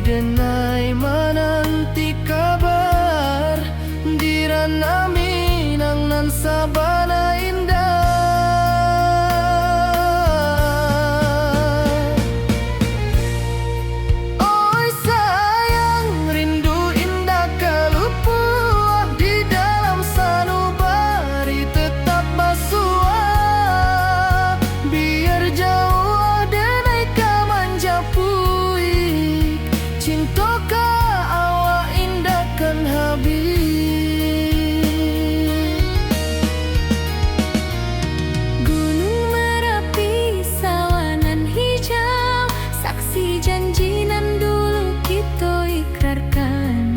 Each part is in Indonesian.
denai menanti kabar dirana Minang nan sabana indah. Oi sayang, rindu indah kalupuah di dalam sanubari tetap basua. Biar jauh denai kamanja puik, cinta ka awak indahkan habis. Gunung Merapi, sawanan hijau, saksi janji nan dulu kita ikrarkan.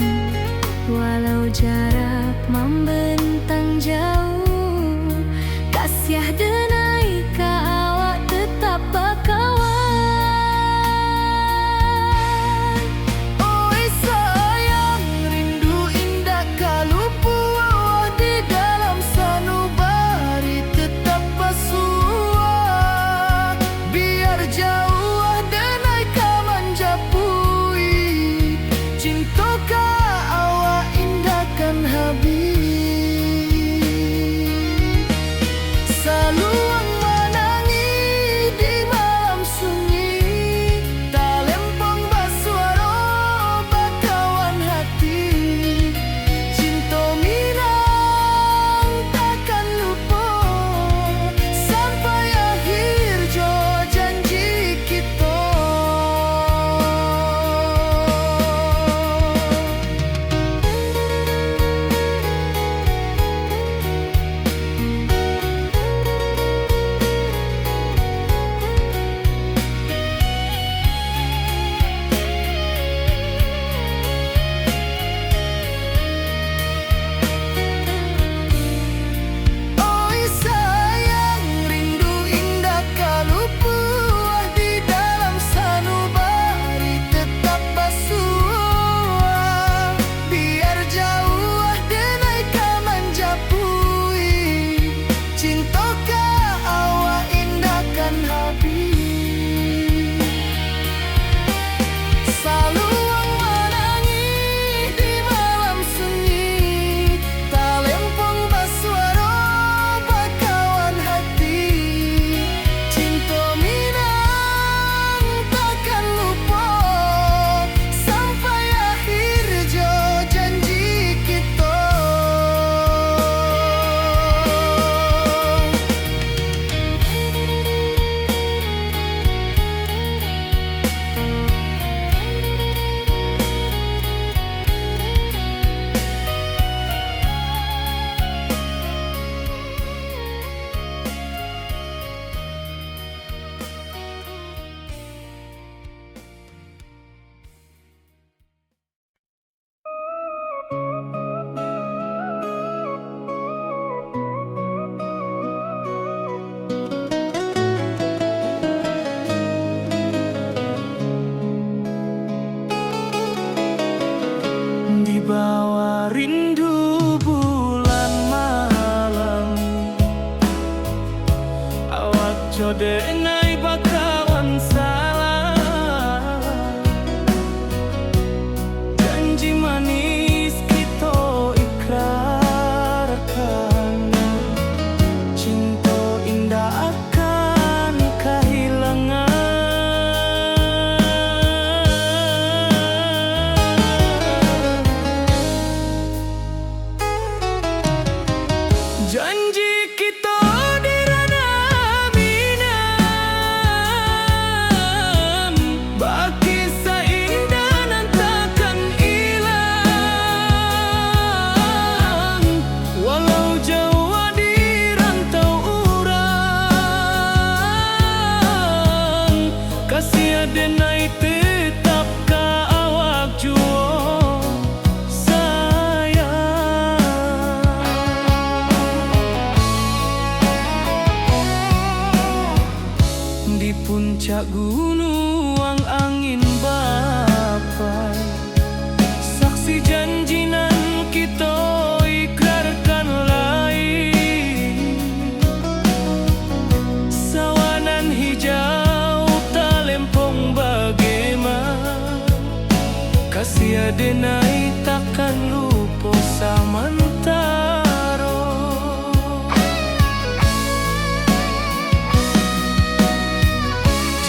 Walau jarak membentang jauh, kasiah denai ka awak tetap bakawan. Oi sayang, rindu indah kalupuah di dalam sanubari tetap basua. Biar jauh denai kamanja puik, cinta ka awak indahkan habis. Saluang menangi di malam sunyi, talempong basuaro bakawan hati. Cinta Minang takkan lupa sampai akhir jo janji kita. Oi sayang, rindu indah kalupuah di dalam sanubari tetap basua. Biar jauh denai kamanja puik, cinta ka awak indahkan habis. Saluang menangi di malam sunyi, talempong basuaro bakawan hati. Cinta Minang takkan lupa sampai akhir jo janji kita. Di bawah rindu bulan malam, awak jodenai bakawan salah. Janji manis kita ikrarkan, cinta indah akan kehilangan. Janji kita dirana Minang, baki seindah nan takkan hilang. Walau jauh di rantau urang, kasih denai tetap ka awak juo sayang. Di puncak gunung angin bapai, saksi janji nan kita ikrarkan lain. Sawanan hijau talempong bagaimana, kasih denai takkan lupa samantaro.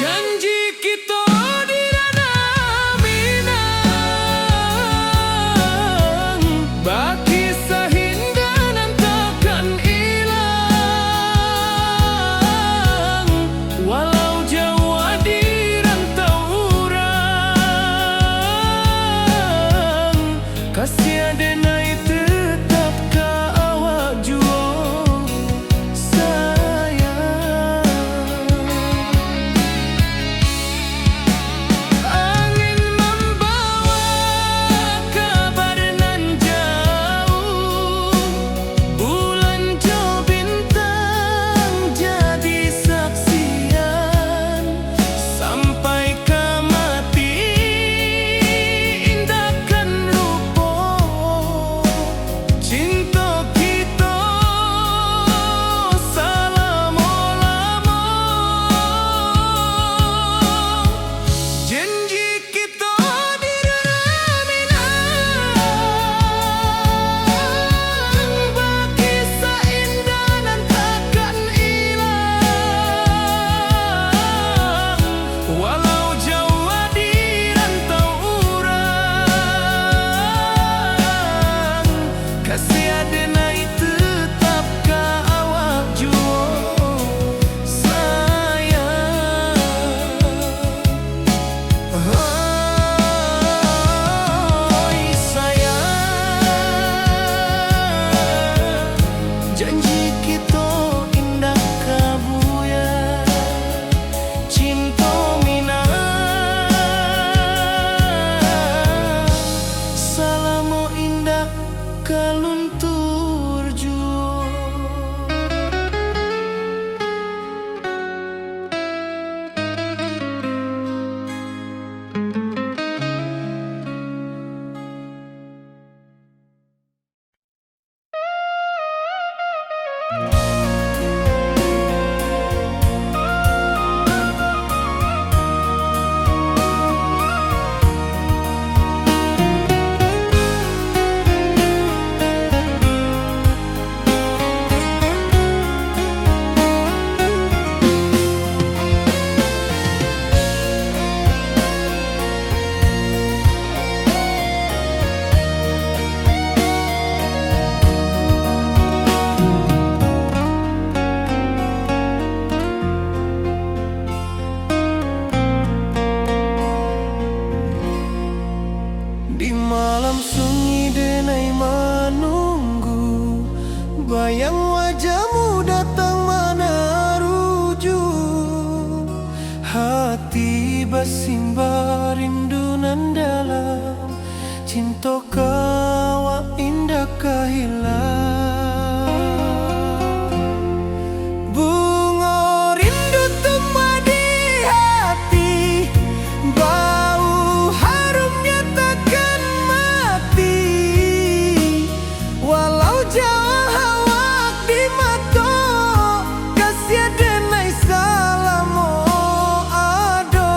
Janji kita di ranah Minang, baki sahindanan takkan hilang. Walau jauh di rantau urang, kasih denai tetap ka awak jua sayang. Angin membawa kabar nan jauh, bulan jauh bintang jadi saksian. Sampai ke mati indahkan lupa cinta kita selama-lama. Janji kita di ranah Minang, baki saindanan takkan hilang. Walau jauh di rantau urang, kasih denai tetap ka awak jua sayang. Oi sayang, janji kita indah kabuya, cinta Minang selama indah kaluntur jua. Di malam sunyi denai menunggu, bayang wajahmu datang meneruju. Hati bersimbar rindu nan dalam, cinta kawa indah kahilang. Bunga rindu tumbuh di hati, bau harumnya takkan mati. Walau jauh awak di mata, kasih denai selama ada.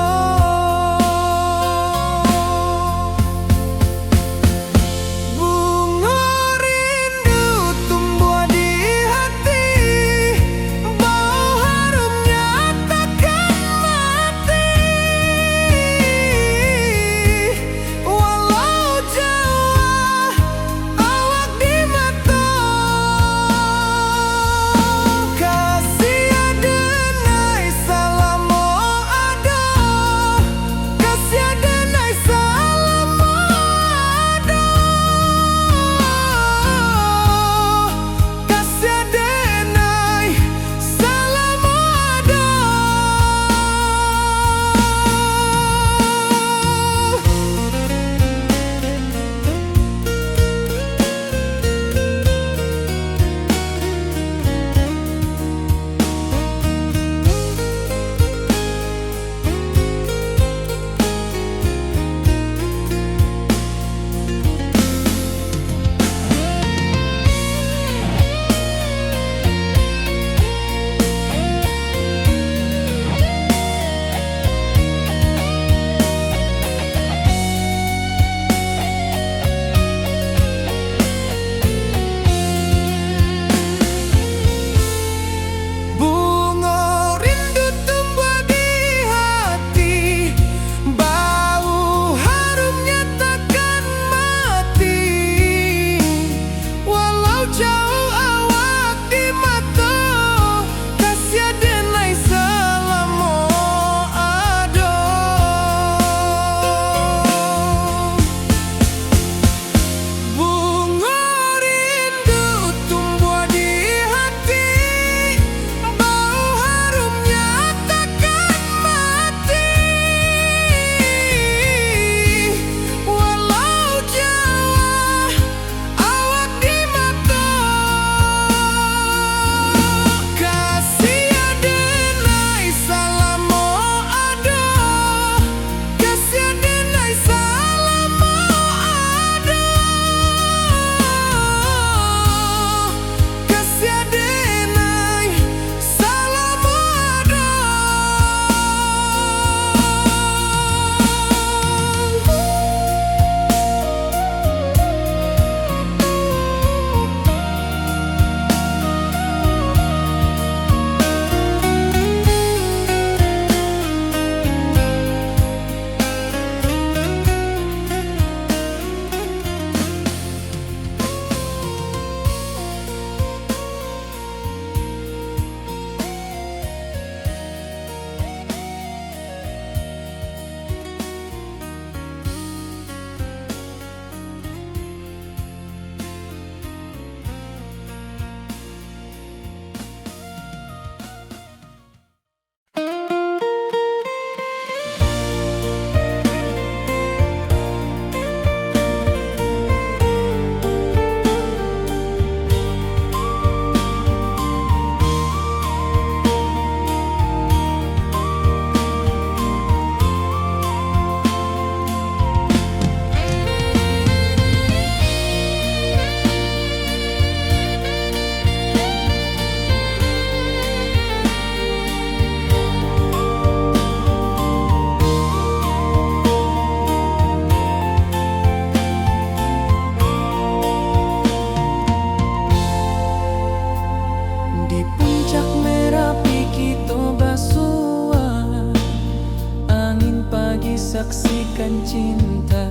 saksikan cinta.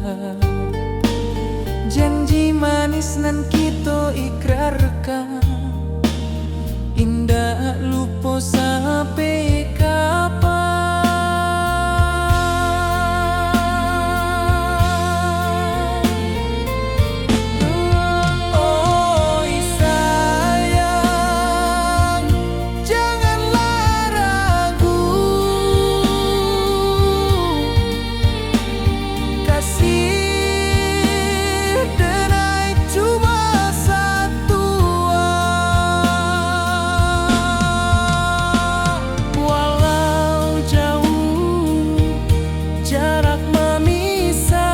Janji manis nan kita ikrarkan, indah lupa sampai kapan. Oi sayang, janganlah ragu, kasih denai cuma satu. Walau jauh jarak memisahkan,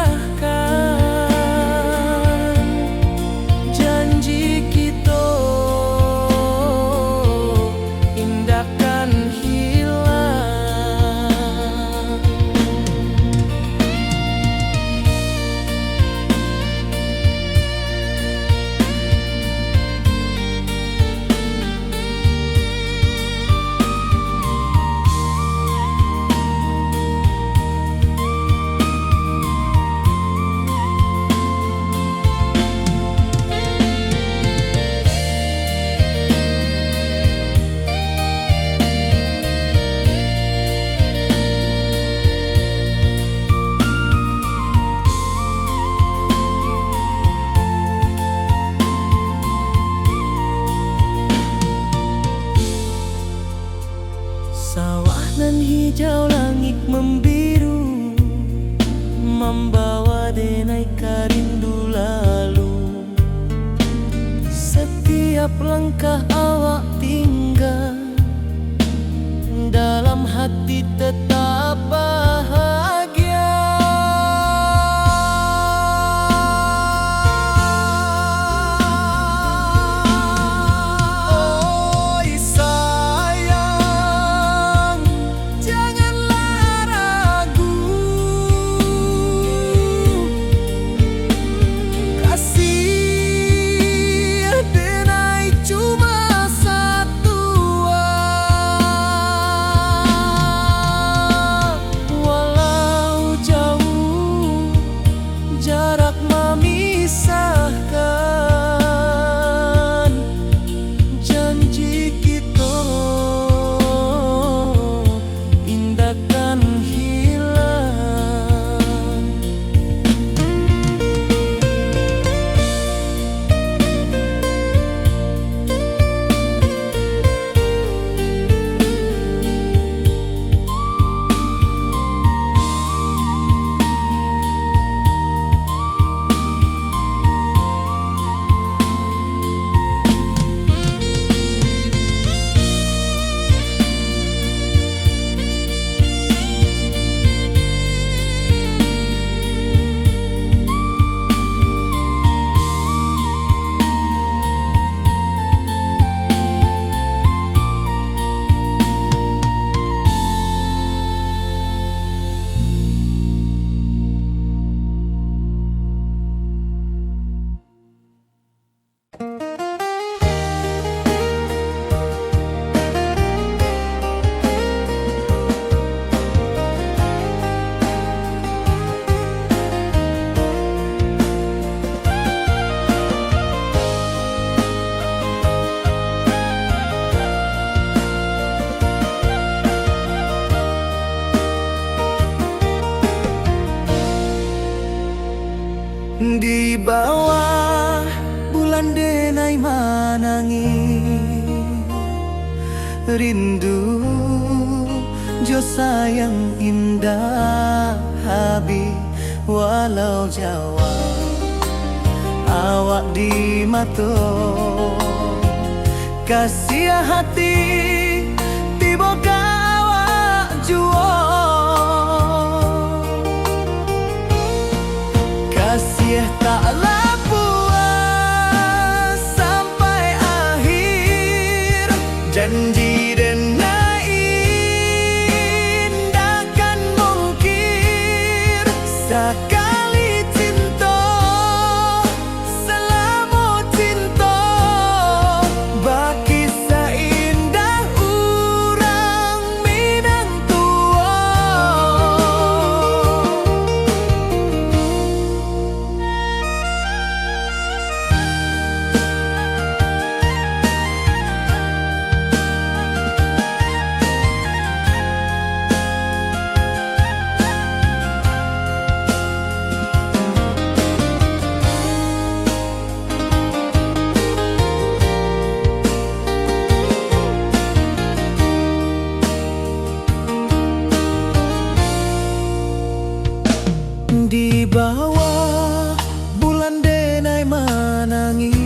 janji kita indahkan hilang. Sawah nan hijau, langit membiru, membawa denai karindu lalu. Setiap langkah awak tinggal, dalam hati tetap bahagia. Oi sayang, janganlah ragu, kasih denai cuma satu. Walau jauh jarak memisahkan, janji kita indahkan hilang. Di bawah bulan denai manangi, rindu jo sayang indah habi. Walau jawa awak di mato, kasih hati tiba awak juo. Kasih taklah puas sampai akhir, janji denai indahkan mungkir. Sekali cinta selama cinta, baki seindah urang minang tua. Di bawah bulan denai manangi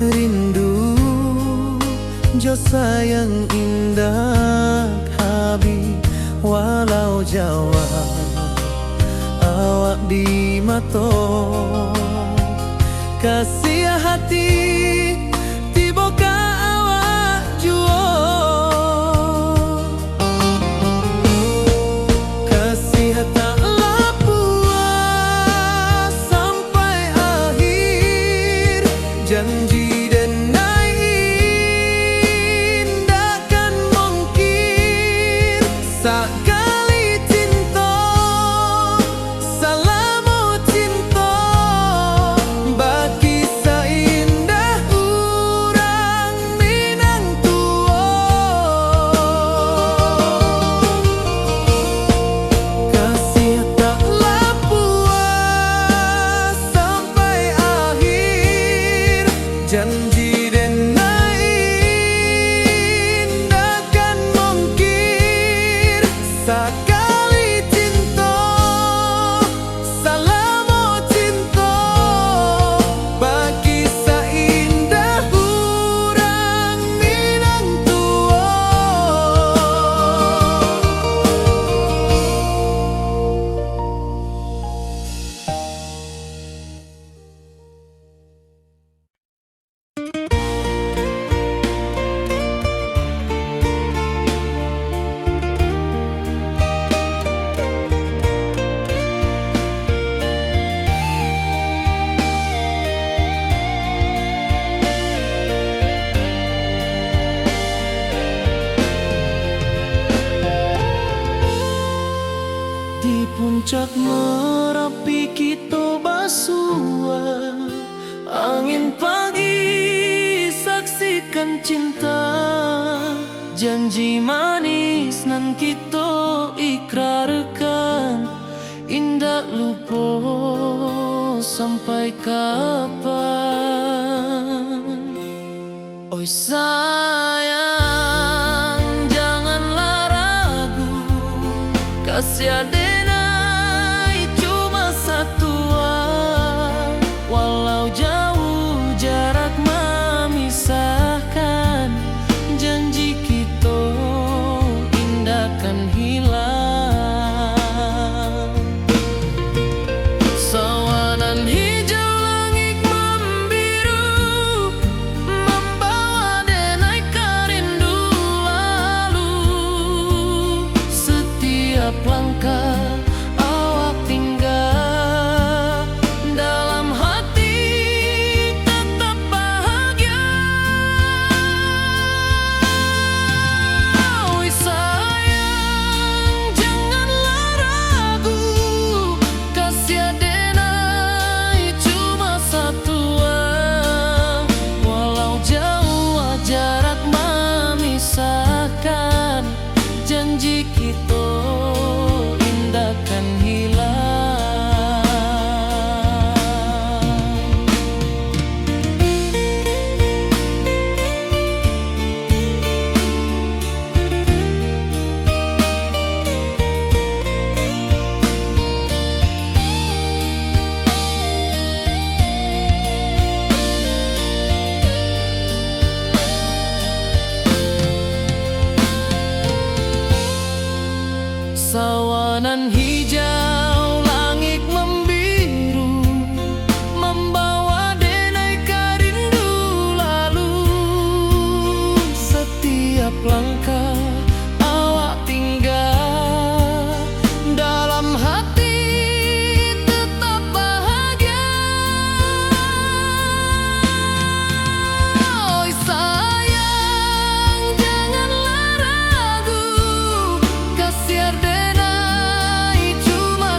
rindu jo sayang indah habi walau Jawa awak di mato kasih hati tiba ka awak juo kasih tak lapuas sampai akhir janji denai indakan mungkin sekali cinta salamu cinta bagi seindah urang Minang tua kasih tak lapuas sampai akhir janji denai indakan mungkin sekali cinta salamu cinta bagi seindah urang Minang tua. Di puncak Merapi kita basua angin pagi saksikan cinta janji manis nan kita ikrarkan indah lupa sampai kapan. Oi sayang janganlah ragu kasih denai cuma satu walau jauh jarak memisahkan janji kita indahkan hilang sawanan hijau langit membiru membawa denai karindu lalu setiap langkah awak tinggal dalam hati tetap bahagia. Oi sayang janganlah ragu kasih denai cuma satu walau jauh jarak memisahkan janji kita indahkan hilang. Sawanan hijau langit membiru membawa denai karindu lalu setiap langkah awak tinggal dalam hati tetap bahagia. Oi sayang janganlah ragu kasih denai cuma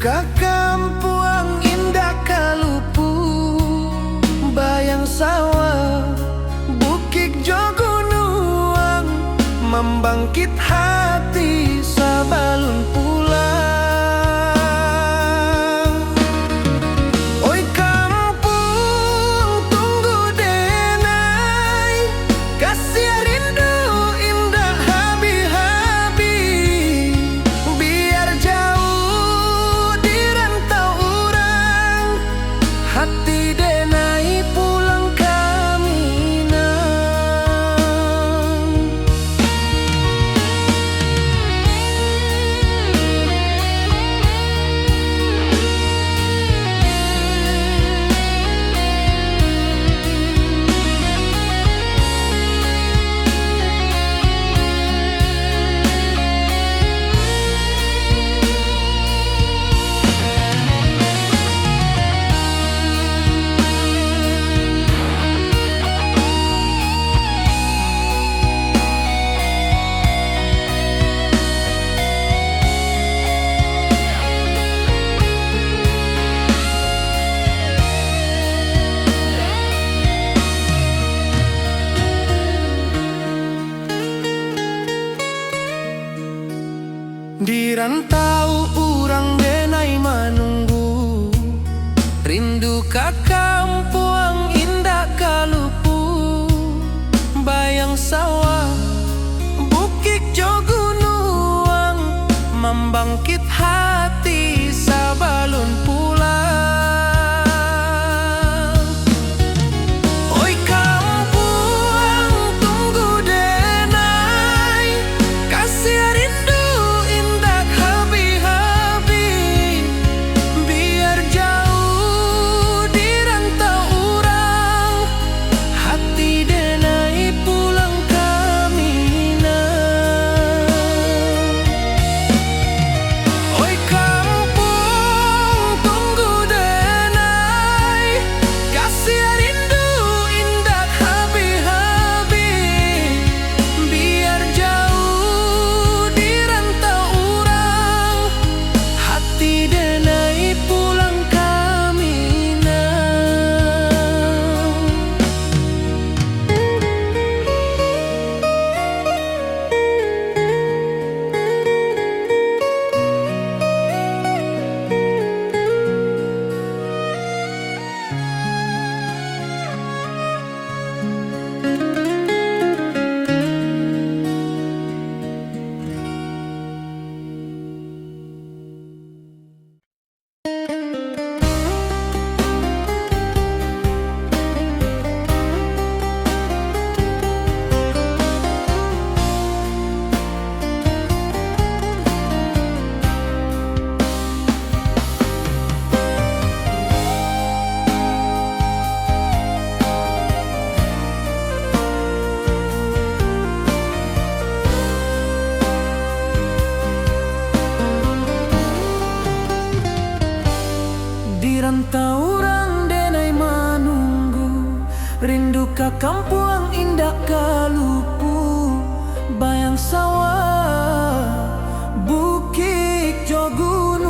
ka kampuang indah kalupu, bayang sawah bukit jogunuang, membangkit hati sabalun pulang. Oi kampung tunggu denai, kasih rindu indah habi-habi, biar jauh di rantau orang, hati denai pulang ke Minang. Di rantau urang denai manunggu, rindu ka kampuang indah kalupu, bayang sawah bukit jogunuang, membangkit hati sabalun pulang. Oi kampuang tunggu denai, kasih rindu indah habi-habi, biar jauh di rantau urang, hati denai pulang ke Minang. Oi kampung tunggu denai, kasih rindu indah habi-habi, biar jauh di rantau urang, hati denai pulang ke Minang. Di rantau urang denai manunggu, rindu ka kampuang indah kalupu, bayang sawah bukit jogunuang,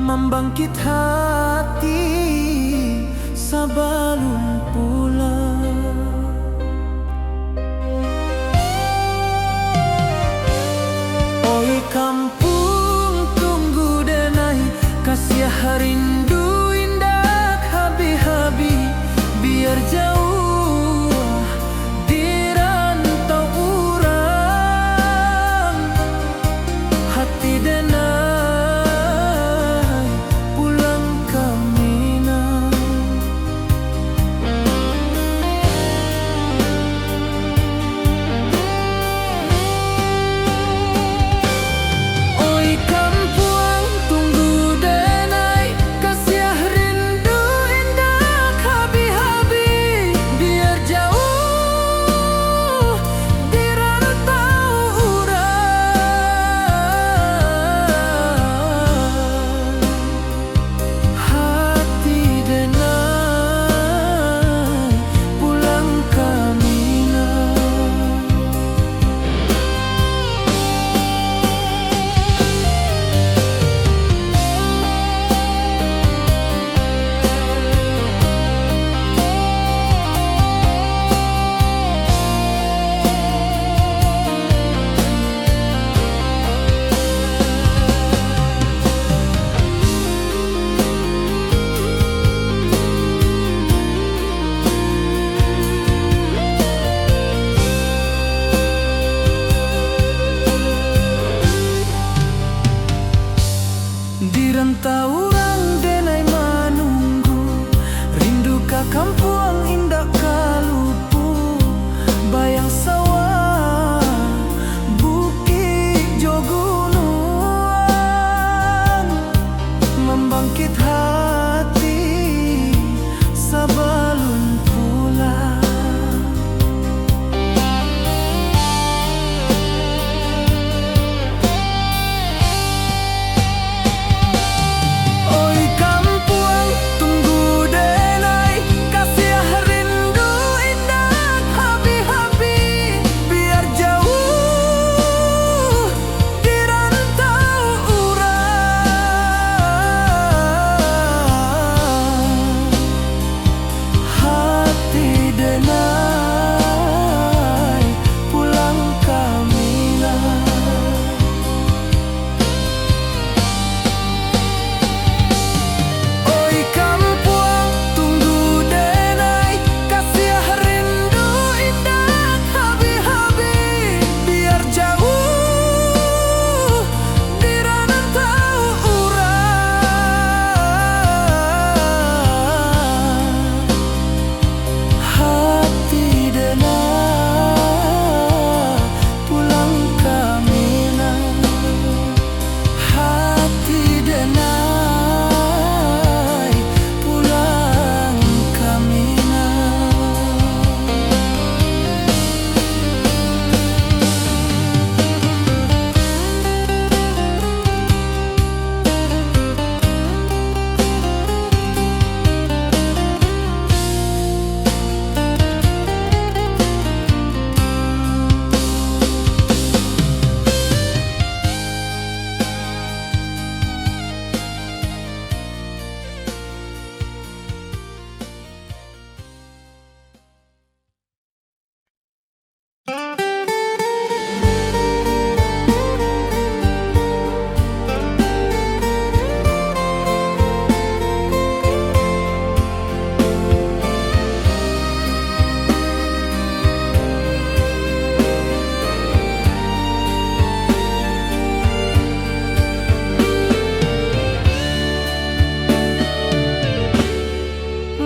membangkit hati sabalun pulang. Oi kampung tunggu denai, kasih rindu indah habi-habi, biar jauh di rantau urang, hati denai pulang ke Minang. Di rantau orang denai menunggu, rindu ka kampung indah kalupu, bayang sawah bukit jo gunung, membangkit hati sabalun pulang. Oi kampung tunggu denai, kasih rindu indah habi-habi, biar jauh di rantau urang. Hati denai pulang kamina. Oi kampung tunggu denai, kasih rindu indah habi-habi, biar jauh di rantau urang. Hati denai pulang kamina. Hati denai pulang kamina.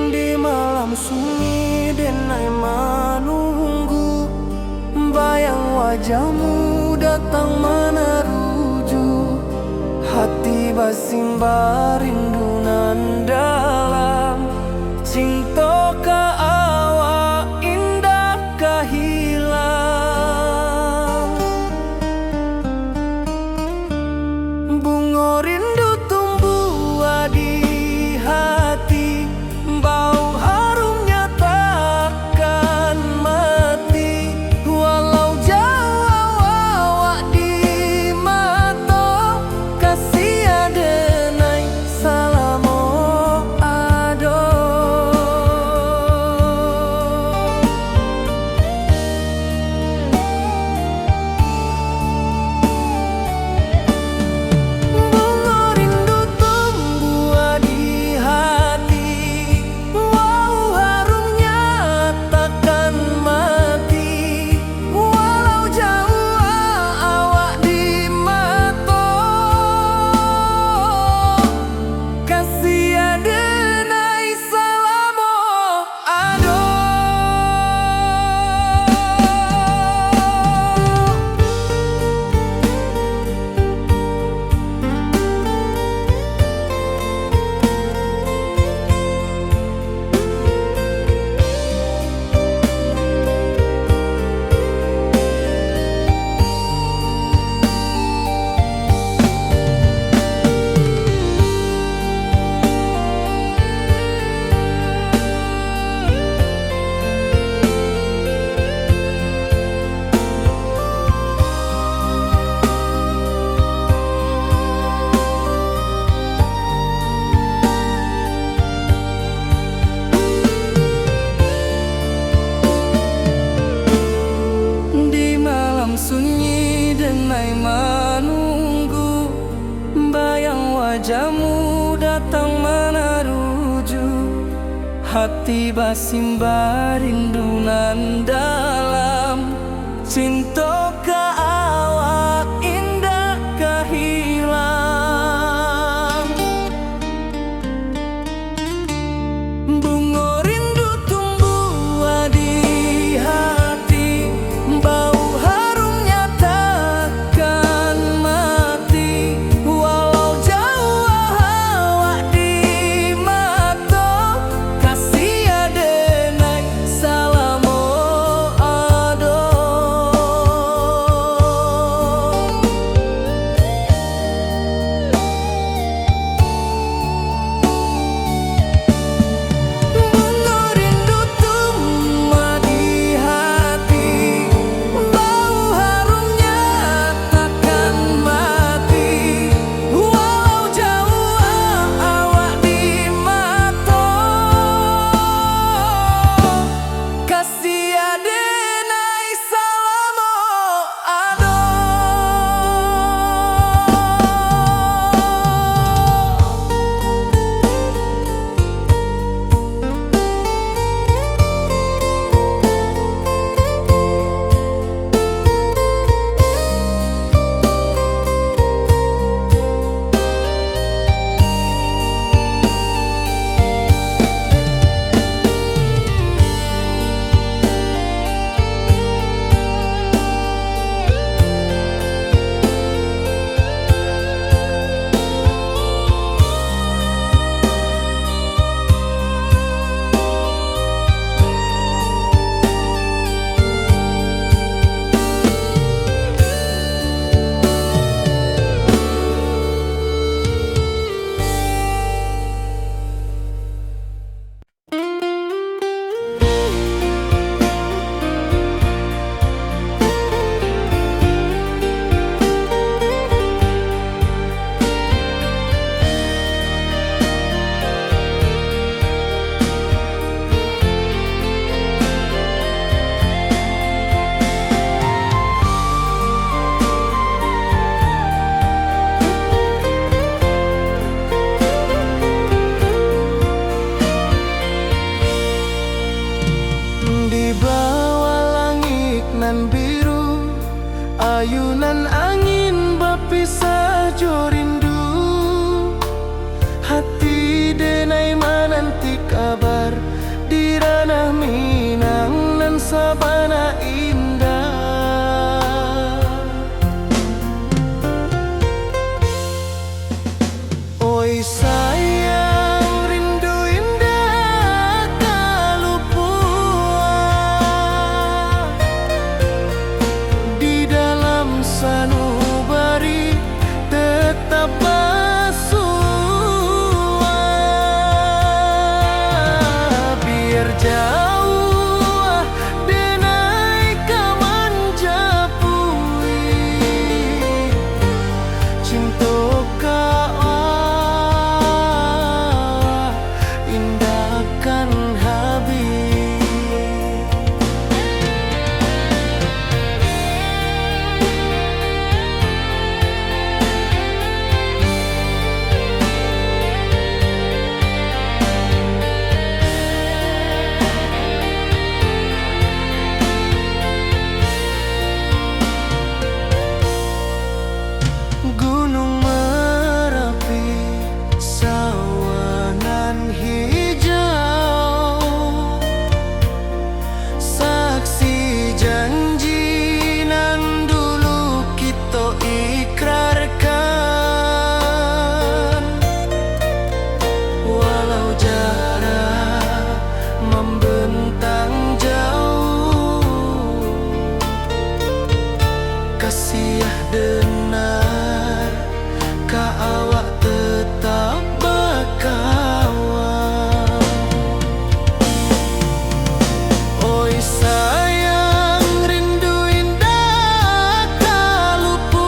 Di malam sunyi denai menunggu, bayang wajahmu datang meneruju. Hati basimba rindu nan dalam, cinta ka awak indah ka hilang. Bunga rindu tumbuh di hati, bau harumnya takkan mati. Walau jauh awak di mata, kasih adenai salamo ado. Bunga rindu tumbuh di hati, wow harumnya takkan mati. Walau jauh awak di mata, kasih adenai salamo ado. Di malam sunyi denai menunggu, bayang wajahmu datang meneruju. Hati basimba rindu nan dalam, cinta ka awak indah ka hilang. awak tetap berkawan. Oi sayang, rindu indah tak luput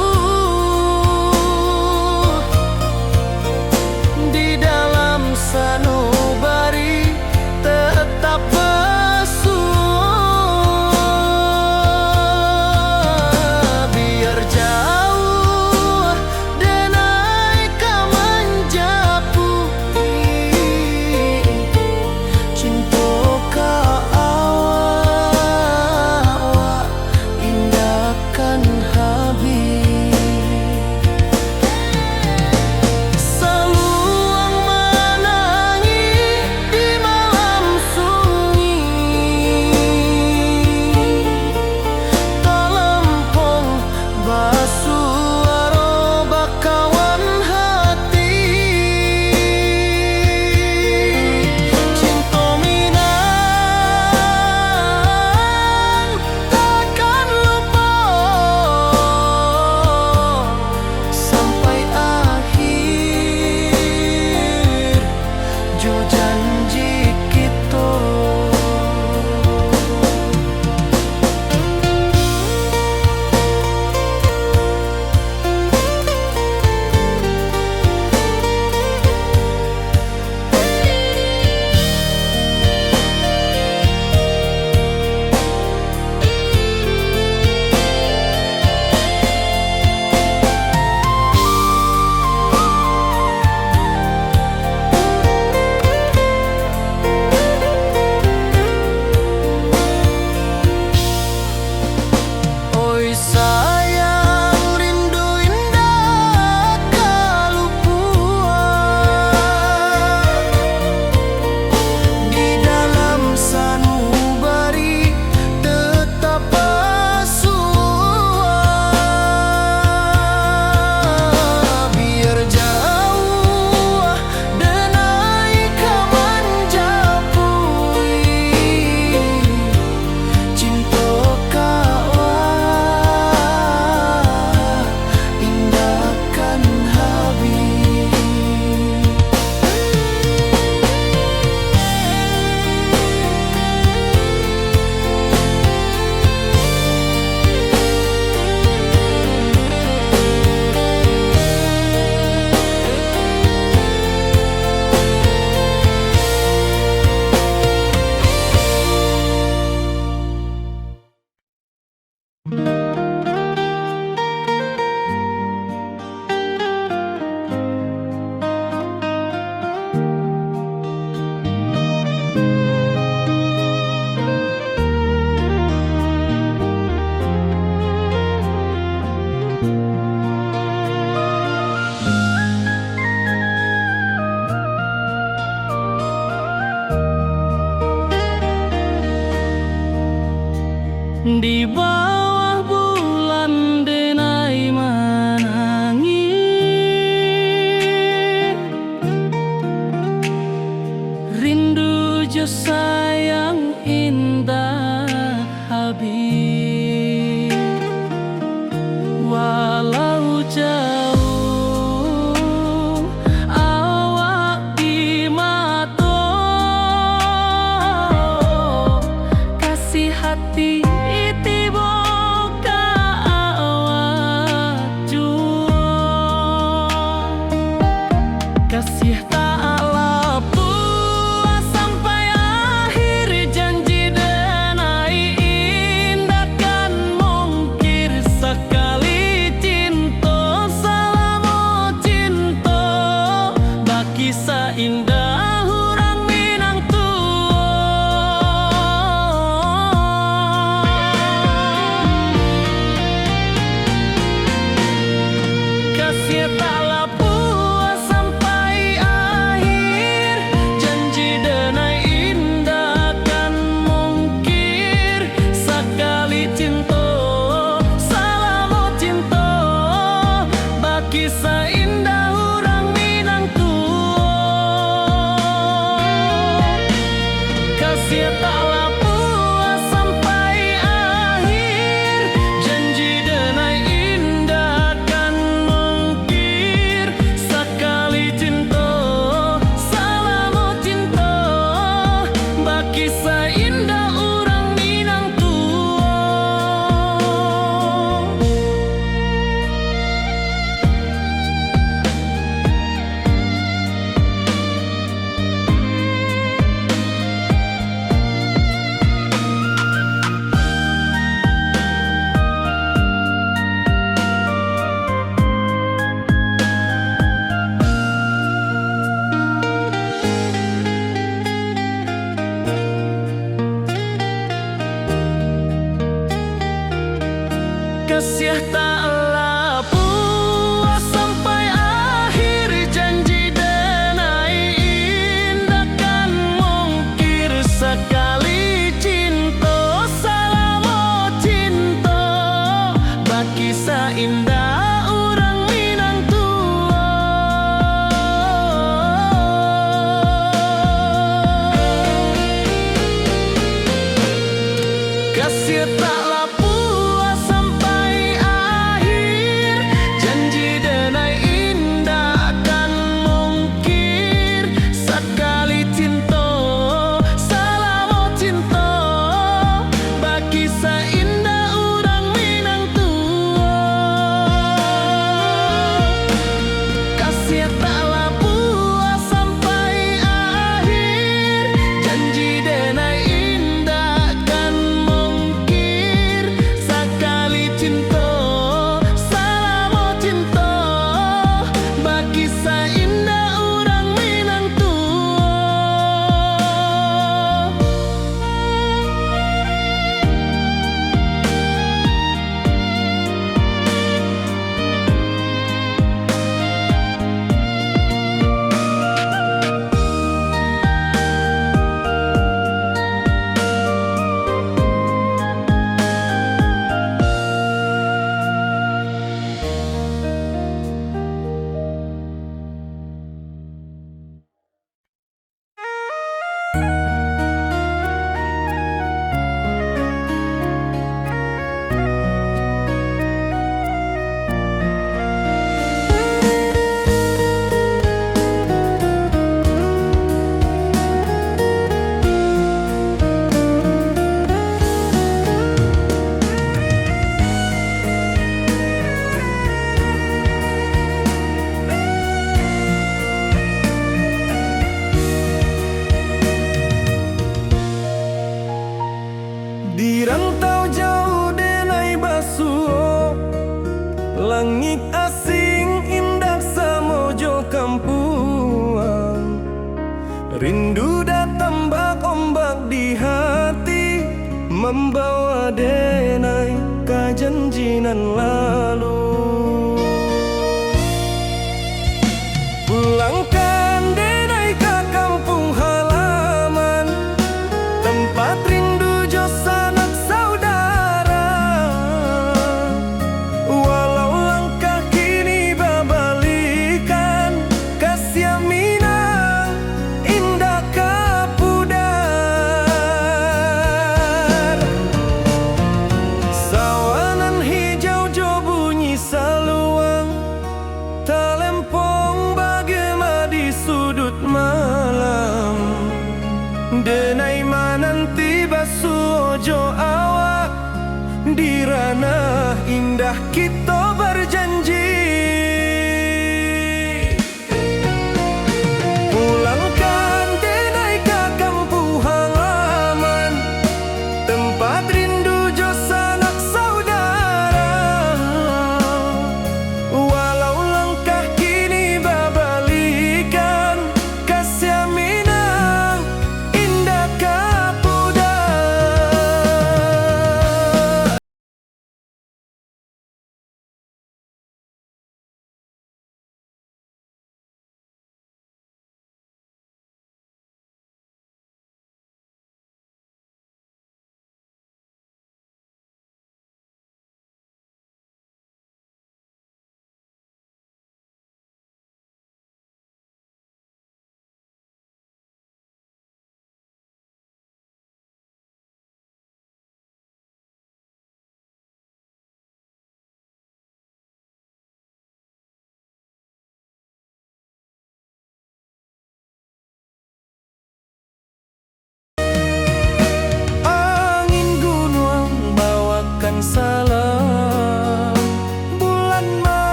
di dalam sanubari tetap bersua. Biar jauh denai kau menjapui cinta ka awak indahkan habis. Seluang menangis di malam sunyi, telempong basuara bakawan hati. Cinta minang takkan lupa sampai akhir jo janji kita. Oi sayang, rindu indah tak luput di dalam sanubari tetap bersua. Biar jauh denai kau menjapui cinta kawah indahkan habis. Di bawah bulan denai menangis, rindu jo sayang indah habis. Walau jauh awak di mata, kasih hati tiba ka awak jua. Kasih tak lapuk sampai akhir janji denai indahkan mungkir sekali cinta selama cinta baki seindah hurang Minang kasih tak lapuk sampai akhir janji denai indahkan mungkir sekali cinta selama cinta baki seindah hurang Minang kasih tak lapuk sampai akhir janji denai indahkan mungkir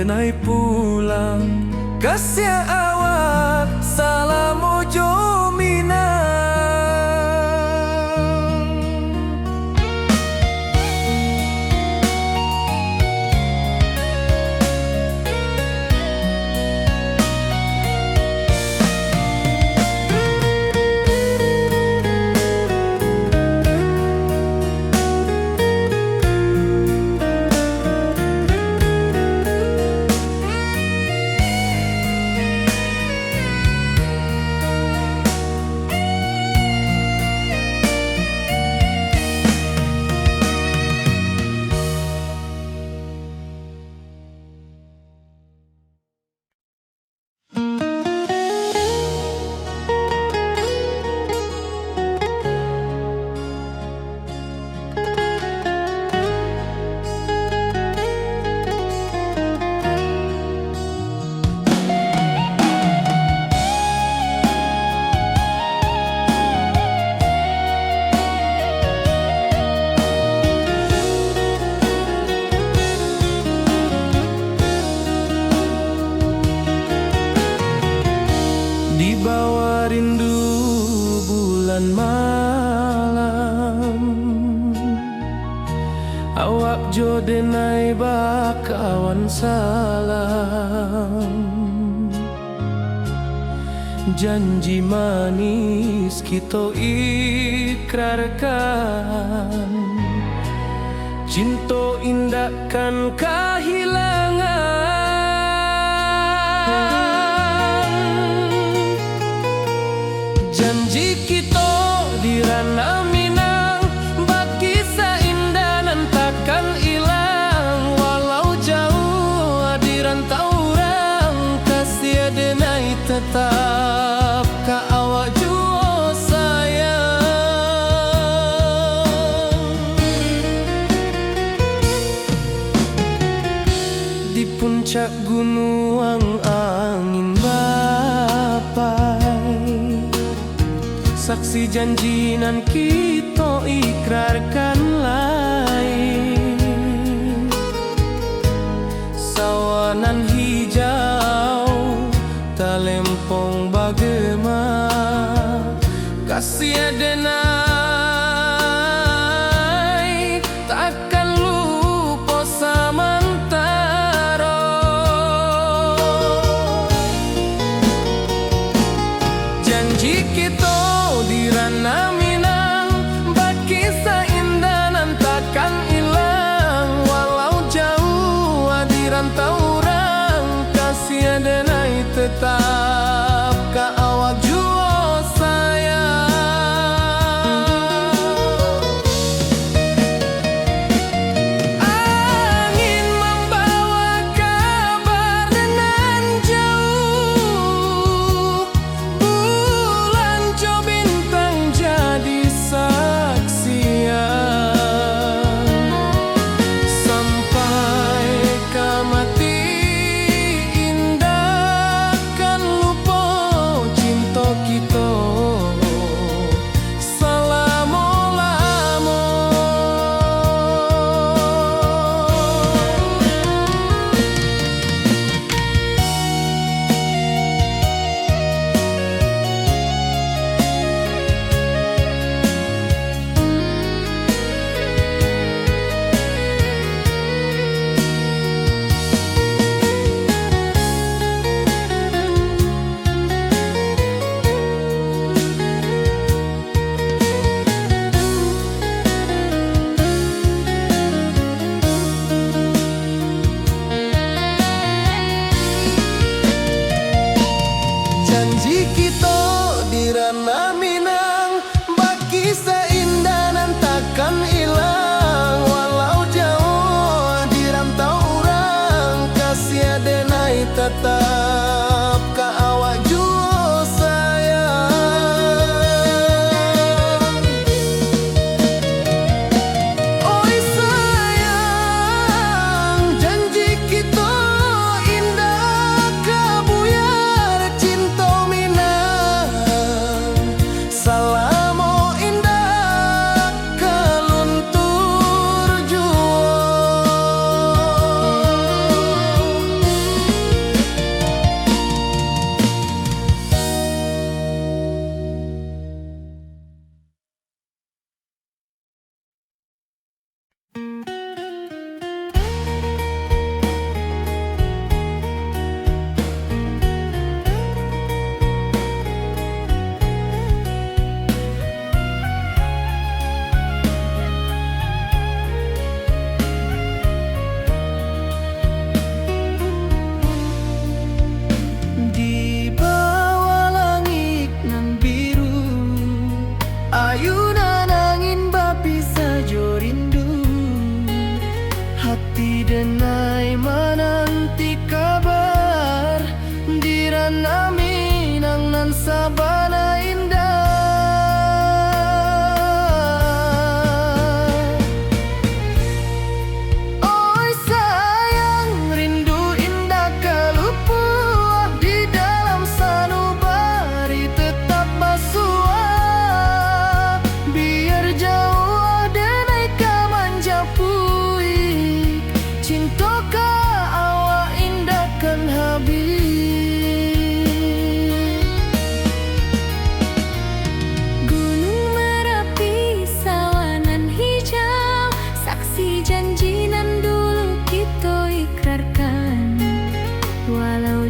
denai pulang kasih awak salam ojo minang. Di bawah rindu bulan malam, awak jo denai bakawan salam. Janji manis kita ikrarkan, cinta indahkan kehilangan. Janji kita di ranah Minang, bagi seindah nan takkan hilang. Walau jauh di rantau orang, kasih denai tetap ka awak jua sayang. Di puncak gunung angin bapai, saksi janji nan kita ikrarkan lain. Sawanan hijau talempong bagema, kasih denai takkan lupa samantara. Janji kita di ranah Minang, bagi seindah nan takkan hilang. Walau jauh di rantau orang, kasih denai tetap ka awak jua sayang. Angin membawa kabar dengan jauh, bulan jo bintang jadi saksian. Sampai ke mati indah kan lupa cinta kita selama-lama. Janji kita di ranah Minang, bagi seindah nan takkan hilang. Walau jauh di rantau orang, kasih denai tetap ka awak jua sayang. Oi sayang, janji kita indah kabuyar cinta Minang. Salamo indah keluntur jua.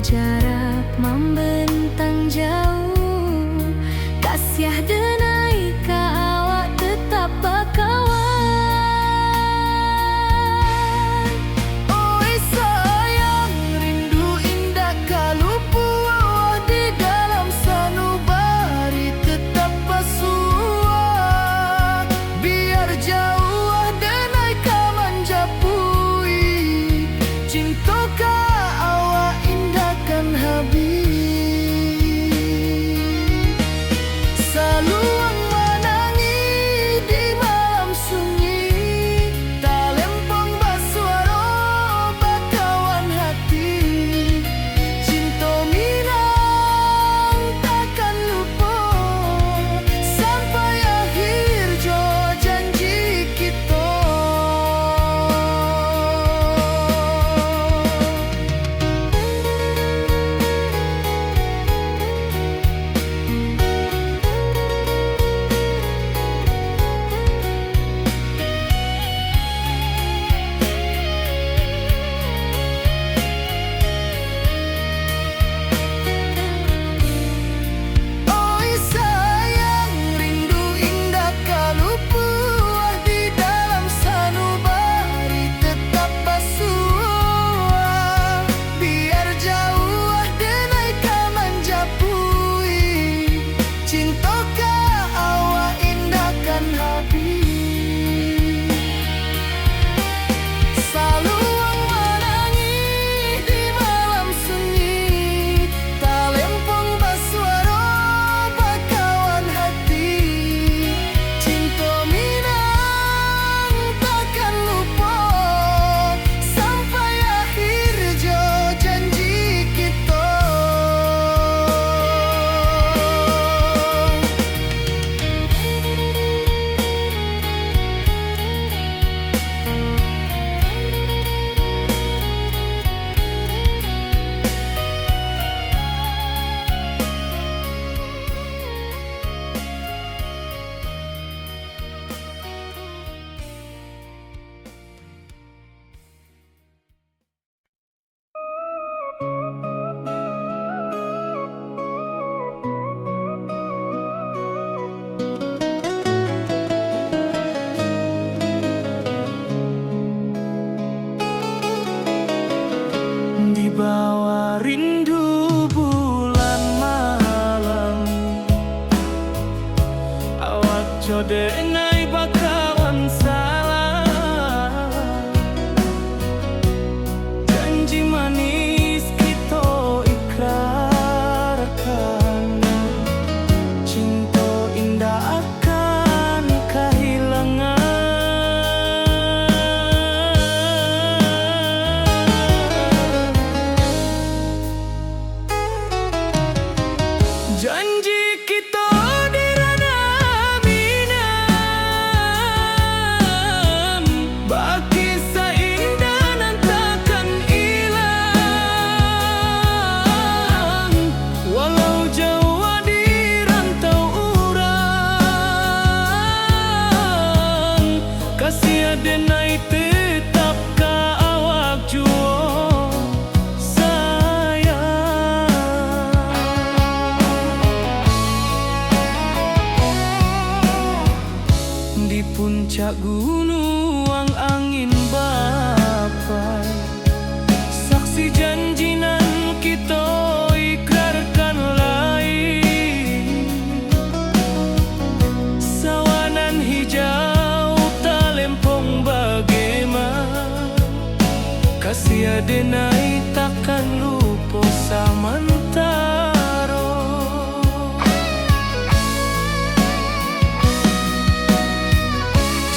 jarak membentang jauh, kasih denai ka awak tetap bakawan. Oi sayang, rindu indah kalupu di dalam sanubari tetap pasua. Biar jauh denai ka manjapui, cinta ka awak indahkan habis. Saluang menangi di malam sunyi, talempong basuaro bakawan hati. Cinta minang takkan lupa sampai akhir jo janji kita. Oi sayang, rindu indah kalupu di dalam sanubari tetap basua. Biar jauh denai ka manjapui, cinta ka awak indahkan habis. Saluang menangi di malam sunyi, talempong basuaro bakawan hati. Cinta minang takkan lupa sampai akhir jo janji kita. Di bawah rindu bulan malam, awak jodenai bakawan salah. Janji manis kita ikrarkan, cinta indah akan kehilangan. Janji kita di ranah Minang, baki seindah nan takkan hilang. Walau jauh di rantau urang, kasih denai tetap ka awak juo sayang. Di puncak gunung angin bapai, saksi janji nan kita ikrarkan lain. Sawanan hijau talempong bagaimana, kasih denai takkan lupa samantara.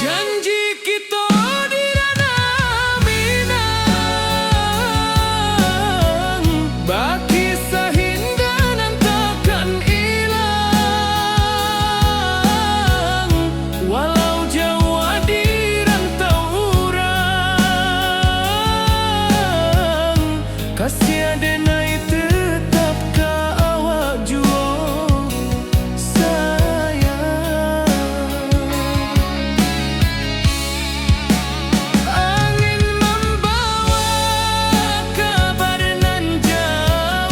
Janji kita di ranah Minang, baki sahinda nan takkan hilang. Walau jauh di rantau urang, kasih denai tetap ka awak juo sayang. Angin membawa kabar nan jauh,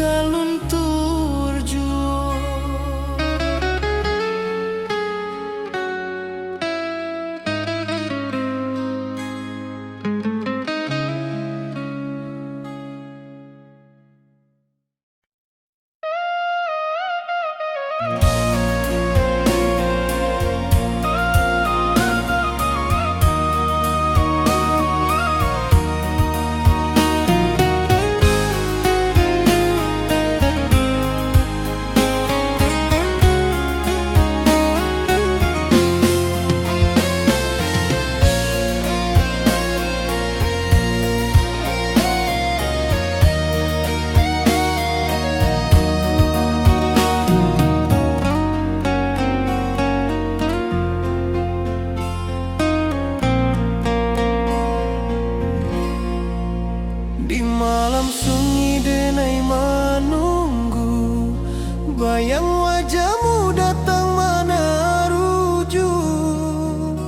kaluntur jua. Di malam sunyi denai menunggu, bayang wajahmu datang mana rujuk.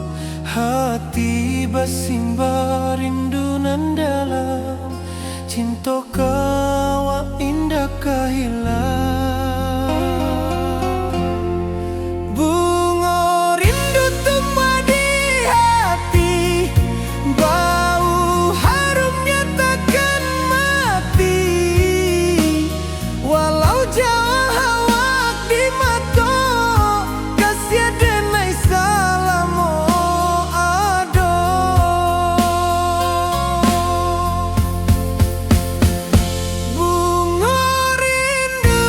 Hati bersimbar rindu nan dalam, cinta kawa indah kahilang. Bunga rindu tumbuh di hati, bau harumnya takkan mati. Walau jauh hawak di mata, kasih denai salamo ado. Bunga rindu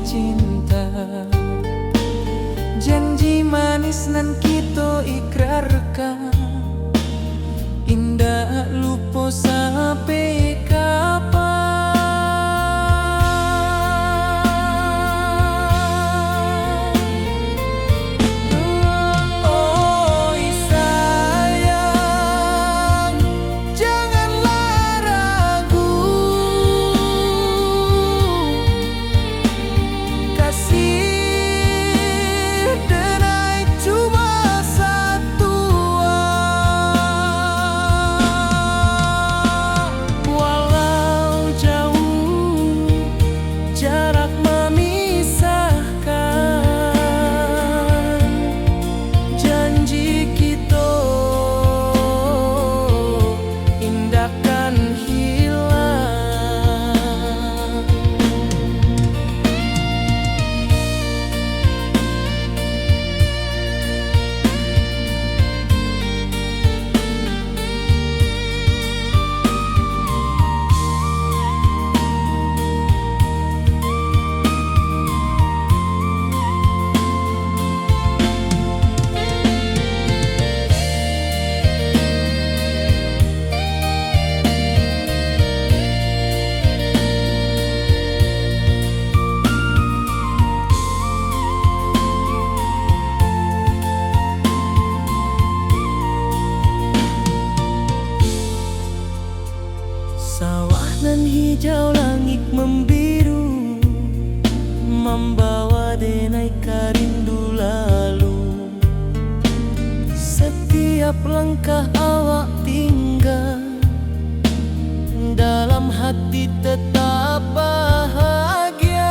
cinta. Janji manis nan kita ikrarkan, indah lupa sampai kapan. Oi sayang, janganlah ragu, kasih denai cuma satu. Walau jauh jarak memisahkan, janji kita indahkan hilang. Sawah nan hijau, langit membiru, membawa denai karindu lalu. Setiap langkah awak tinggal, dalam hati tetap bahagia.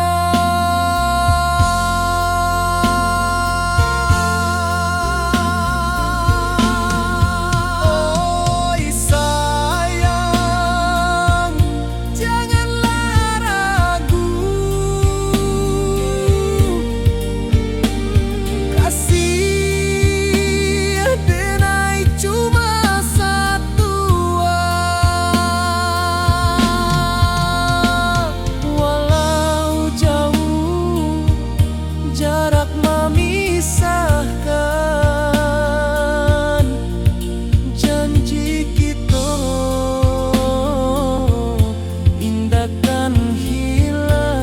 Oi sayang, janganlah ragu, kasih denai cuma satu. Walau jauh jarak memisahkan, janji kita indahkan hilang.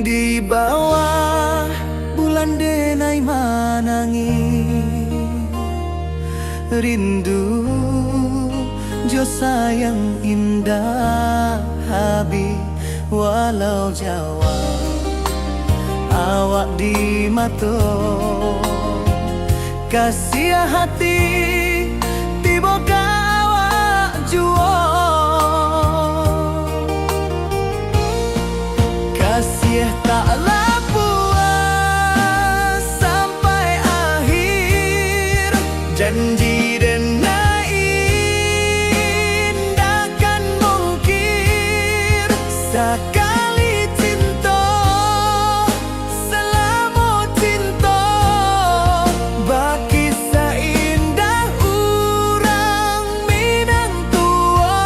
Di bawah bulan denai manangi, rindu jo sayang indah habis. Walau jauh awak di mata, kasih hati tiba awak jua. Kasih taklah puas sampai akhir, janji denai indahkan mungkir. Sekali cinta selama cinta, baki seindah urang minang tua.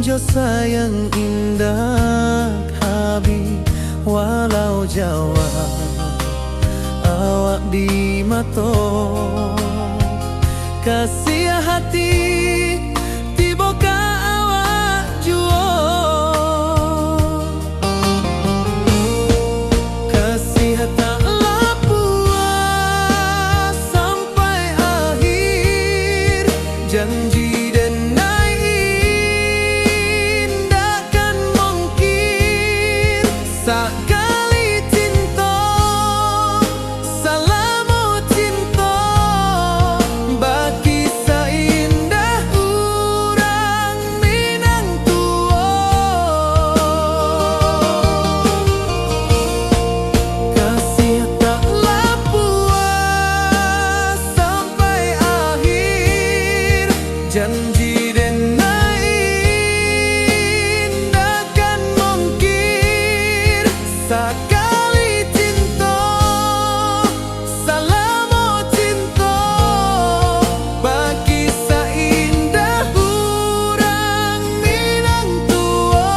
jo sayang indah habi walau Jawa awak di mato kasih hati tiba ka awak juo kasih tak puas sampai akhir janji sekali cinta, salamu cinta, bagi seindah urang Minang tua. Kasih taklah puas sampai akhir, janji sekali cinta, salamu cinta, bagi seindah urang Minang tua.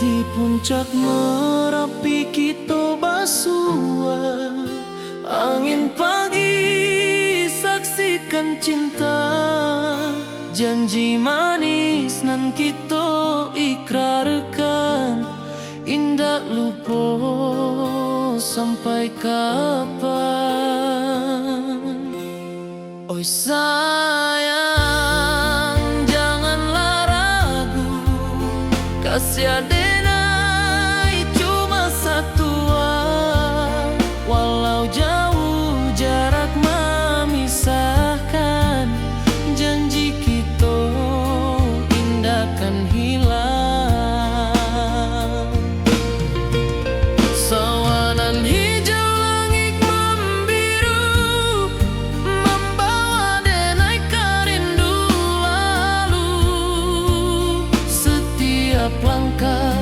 Di puncak Merapi kita basua, angin pagi saksikan cinta, janji manis nan kita ikrarkan, indah lupa sampai kapan. Oi sayang, janganlah ragu, kasih adenai cuma satu, walau jauh jarak memisahkan, janji kita indahkan hilang. Sawanan hijau langit membiru, membawa denai kerindu lalu, setiap langkah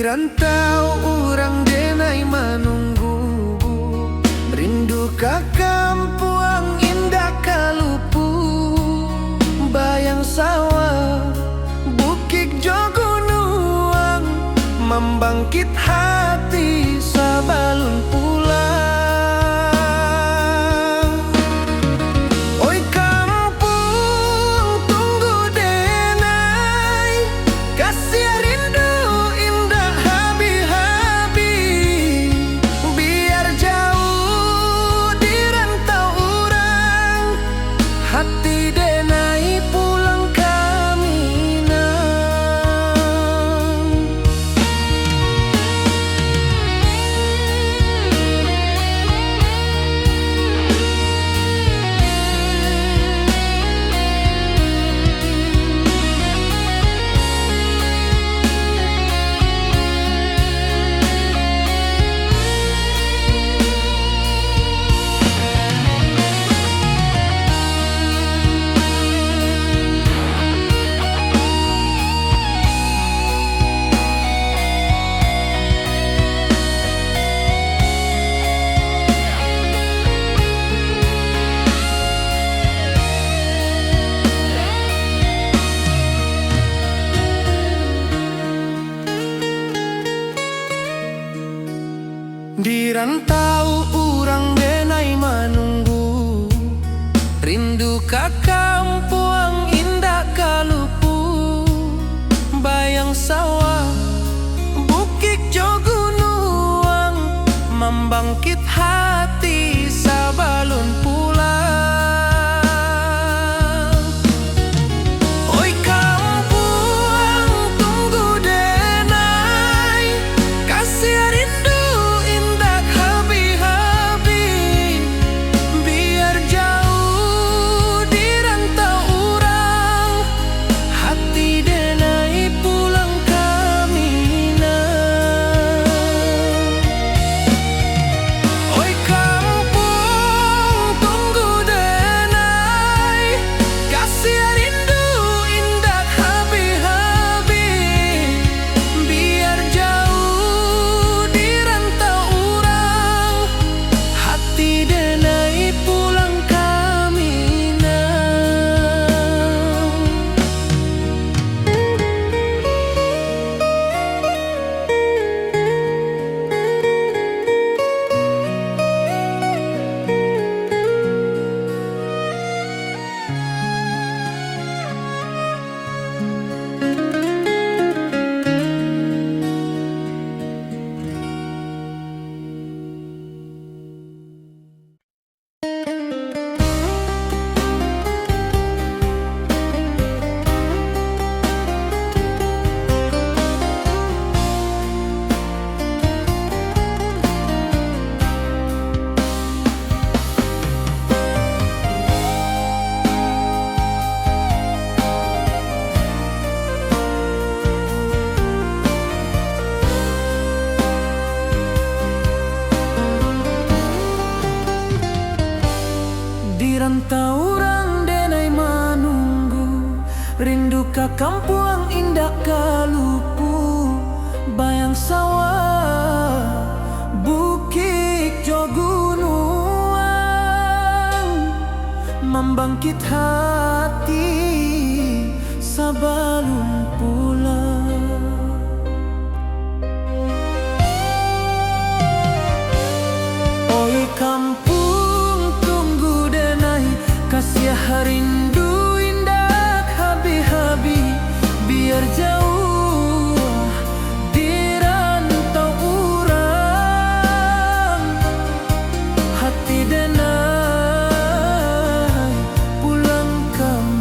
rantau orang denai menunggu, rindu ka kampung indah kalupu, bayang sawah bukit jo gunung, membangkit hati sabalun pulang. Oi kampung tunggu denai, kasih rindu indah habi-habi, biar jauh di rantau orang, hati denai pulang kaminang. Di rantau orang denai menunggu, rindu ka kampung indah kalupu, bayang sawah bukit jo gunung, membangkit hati sabalun pulang. Oi kampung tunggu denai, kasih rindu indah habi-habi, biar jauh di rantau orang, hati denai pulang kaminang. Oi kampung tunggu denai, kasih rindu indah habi-habi, biar jauh di rantau orang, hati denai pulang kaminang. Di rantau orang denai menunggu, rindu ka kampung indah kalupu, bayang sawah bukit jo gunung, membangkit hati sabalun pulang. Oi kampung tunggu denai, kasih rindu indah habi-habi, biar jauh di rantau orang, hati denai pulang kaminang.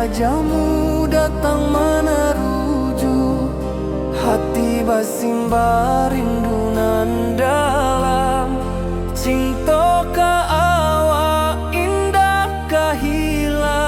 wajahmu datang meneruju, hati basimba rindu nan dalam. Cinta ka awak indah ka hilang.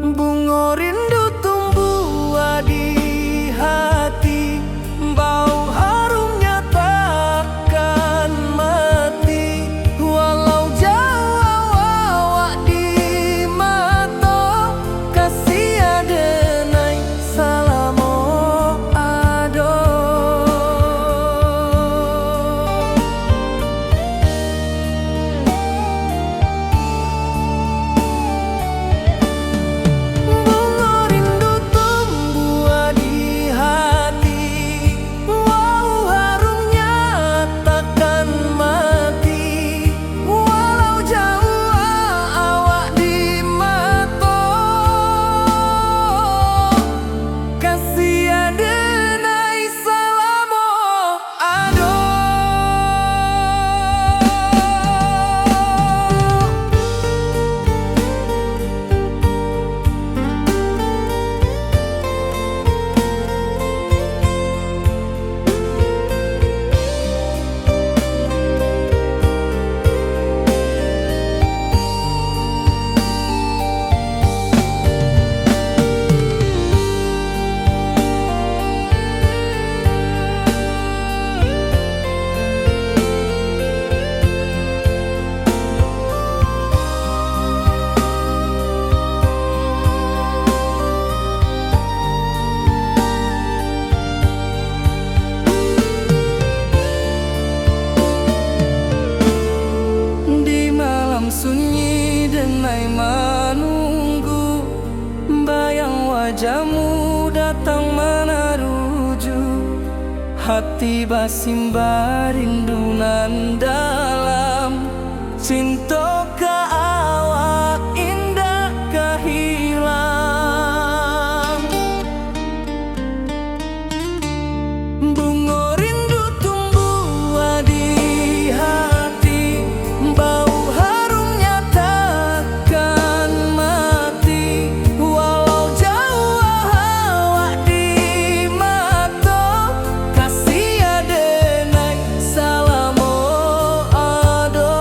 Bunga rindu tumbuh di hati, bau harumnya takkan mati. Walau jauh awak di mata, kasih adenai salamo ado. Bunga rindu tumbuh di hati, wow harumnya takkan mati. Walau jauh awak di mata, kasih adenai salamo ado. Di malam sunyi denai menunggu, bayang wajahmu datang meneruju, hati basimba rindu nan dalam. Cinta ka awak indah ka hilang. Bunga rindu tumbuh di hati, bau harumnya takkan mati. Walau jauh awak di mata, kasih adenai salamo ado.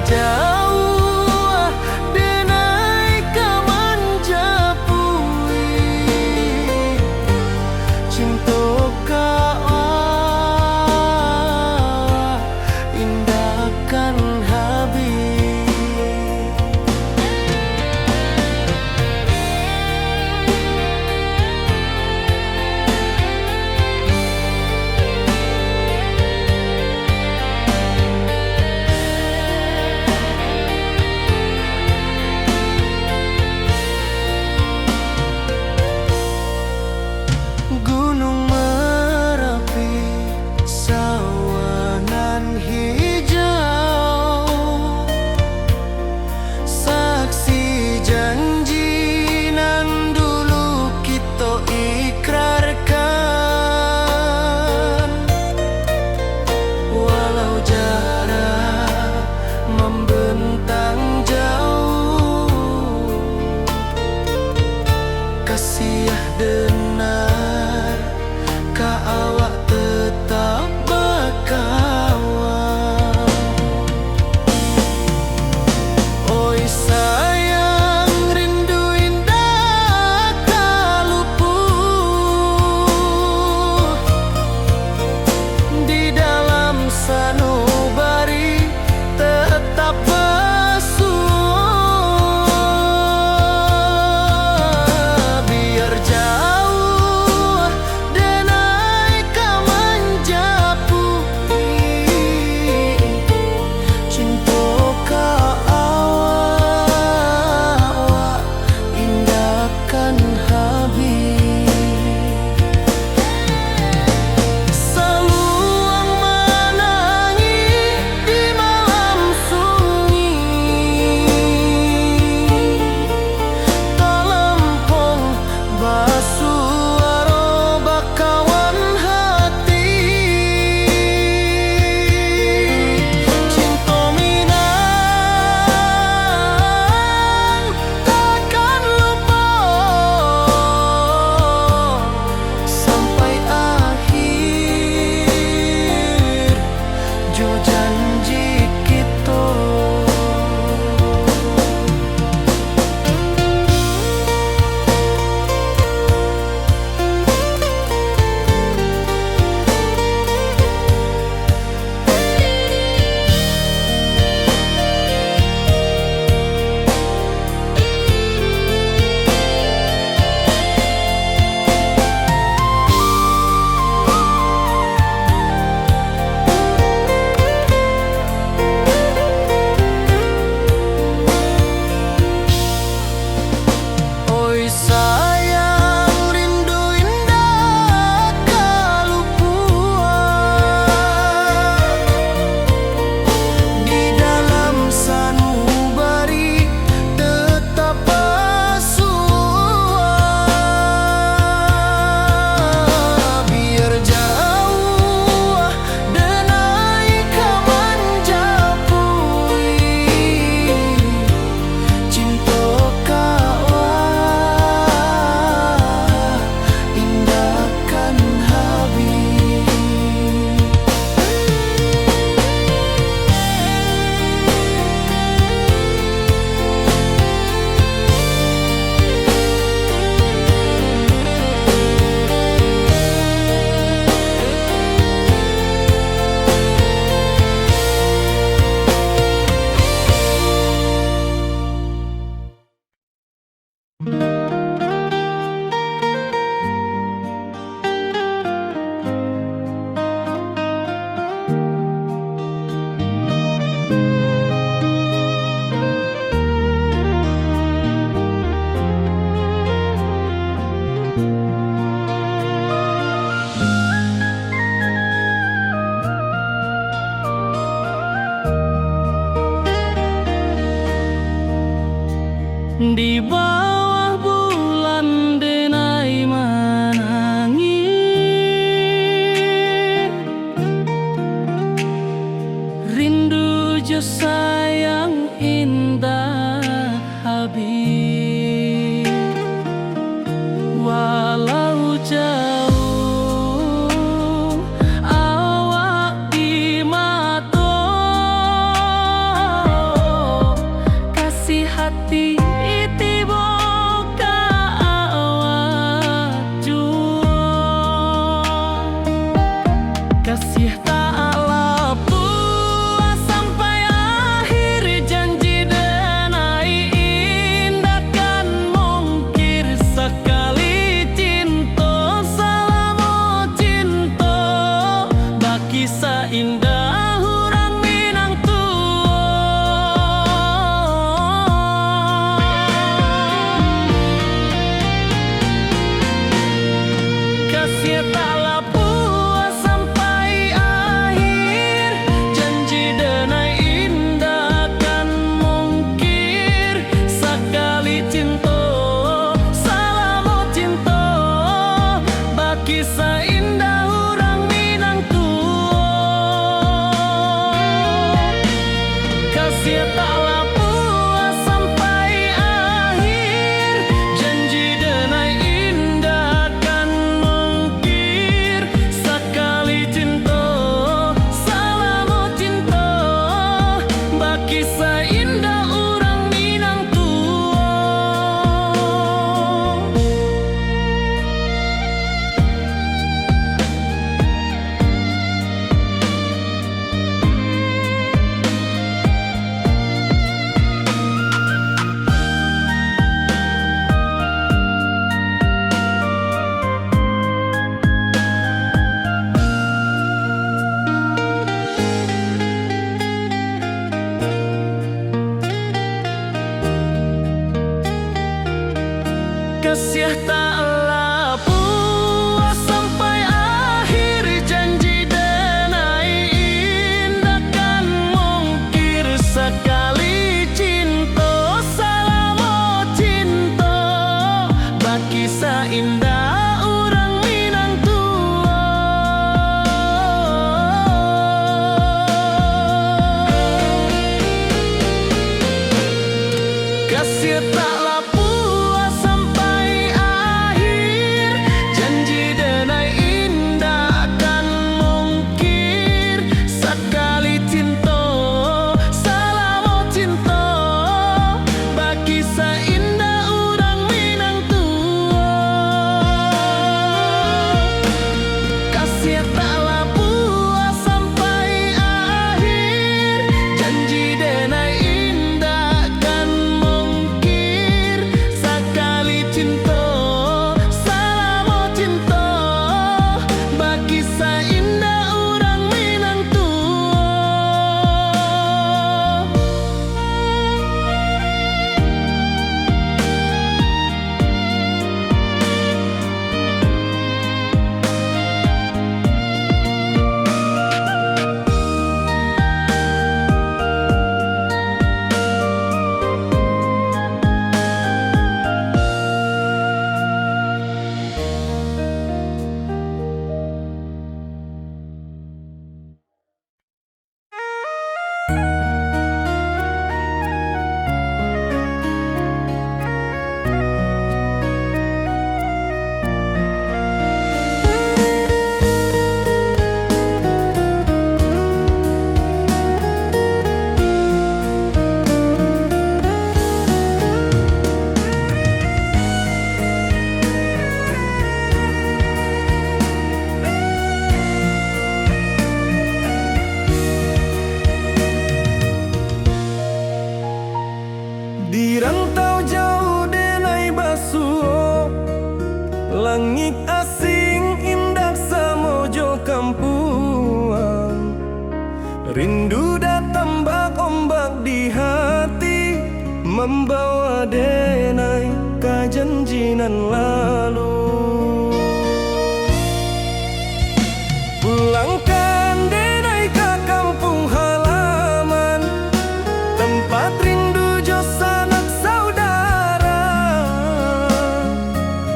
jauh denai ka manjapui cinta ka indahkan habis. Gunung Merapi, sawanan hijau, saksi janji nan dulu kita ikrarkan. Walau jarak membentang jauh, kasih denar ka awak tetap berkawan. Oi sayang, rindu indah tak luput di dalam sanubari tetap bersua. Biar jauh denai ka manjapui cinta ka awak indahkan habis. Saluang menangis di malam sunyi, talempong basuh aroma kawan hati. Cinta Minang takkan lupa sampai akhir jo janji kita. Oi sayang, rindu indah ka luput di dalam sanubari tetap bersua. Biar jauh denai ka manjapui cinta ka indahkan habis. Di bawah bulan denai menangis, rindu jo sayang indah habis. Walau jauh awak di mata, ada tambak ombak di hati, membawa denai ke janjinan lalu. Pulangkan denai ke kampung halaman, tempat rindu jo sanak saudara.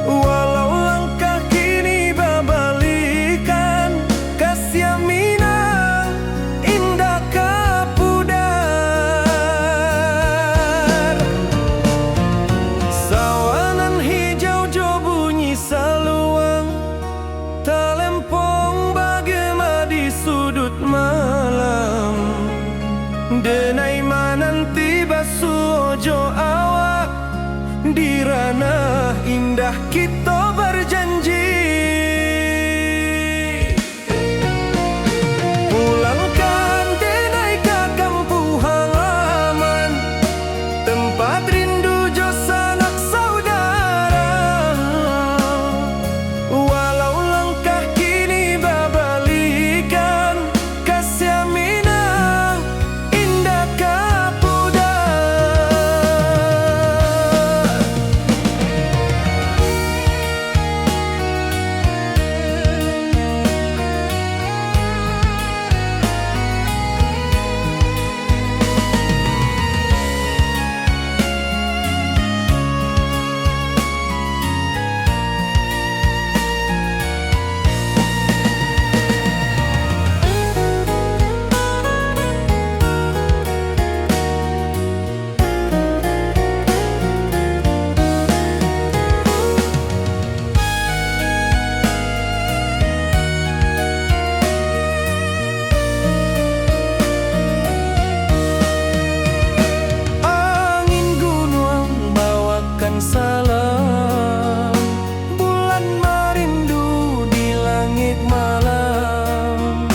Walau langkah kini babalikan, kasih minang indah kapudar. Sawanan hijau jo bunyi saluang, talempong bagema di sudut malam. Denai mananti basuh jo awak, di ranah indah kita berjanji. Pulangkan denai ke kampung halaman, tempat rindu jo sanak saudara. Walau langkah kini babalikan, kasih minang indah kapudar. Angin gunung bawakan salam, bulan merindu di langit malam.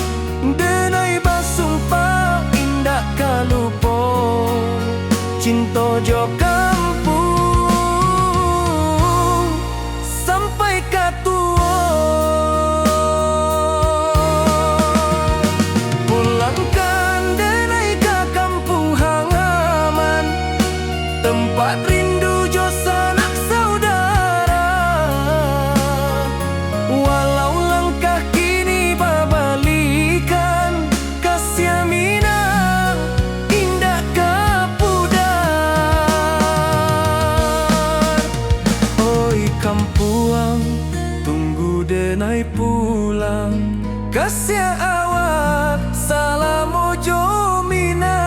Denai basumpah indah kalupo, cinta jo kampung sampai katua. Pulangkan denai ke kampung halaman, tempat rindu jo sanak saudara. Walau langkah kini babalikan, kasih minang indah kapudar. Oi kampuang, tunggu denai pulang, kasih awak salam ojo minang.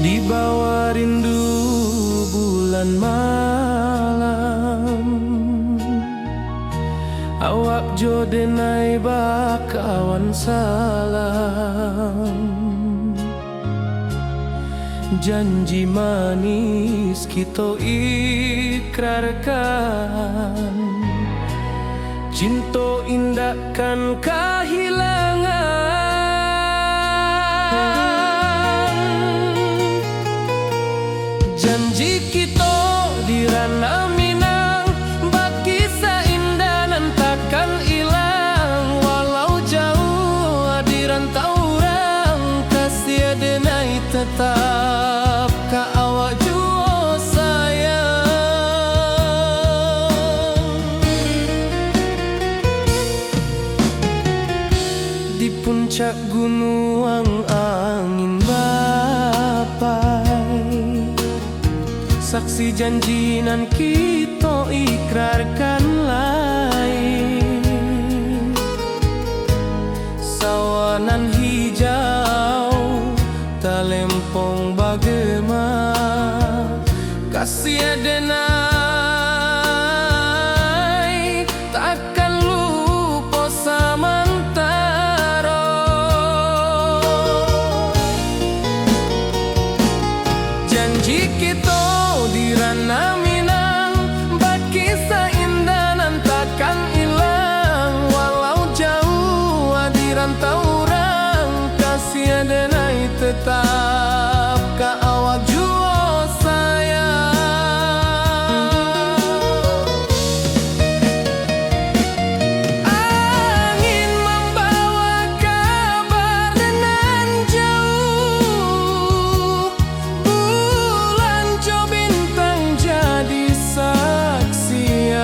Di bawah rindu bulan malam, awak jo denai bakawan salam. Janji manis kita ikrarkan, cinta indahkan kehilangan. Janji kita di ranah Minang, baki seindah nan takkan hilang. Walau jauh di rantau orang, kasih denai tetap ka awak juga. cak gunung angin bapai, saksi janjinan kita ikrarkan lain. Sawanan hijau talempong bagema, kasih adenai takkan lupa samantara. Janji kita di ranah Minang, baki seindah nan takkan hilang. Walau jauh di rantau orang, kasih adenai tetap ka awak jua sayang. Angin membawa kabar dengan jauh, bulan jo bintang jadi saksian.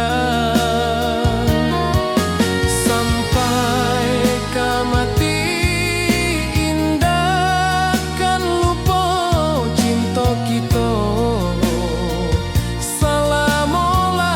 Sampai ke mati indah kan lupa cinta kita selama-lama.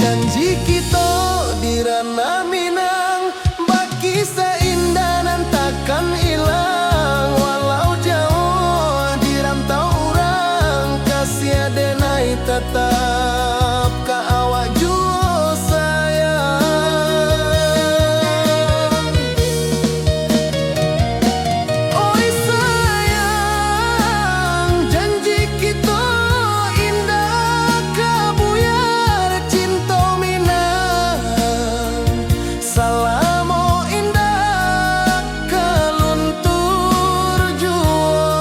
Janji kita di ranah Minang, baki seindah nan takkan hilang. Walau jauh di rantau orang, kasih adenai tetap ka awak jua sayang. Oi sayang, janji kita indah kabuyar cinta Minang. Salamo indah keluntur jua.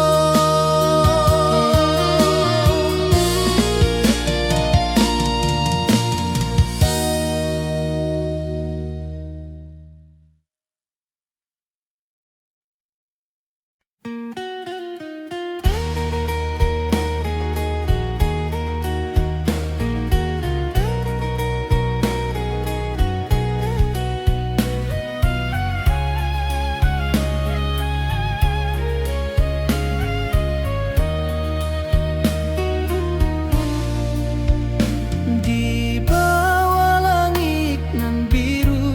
Di bawah langit nan biru,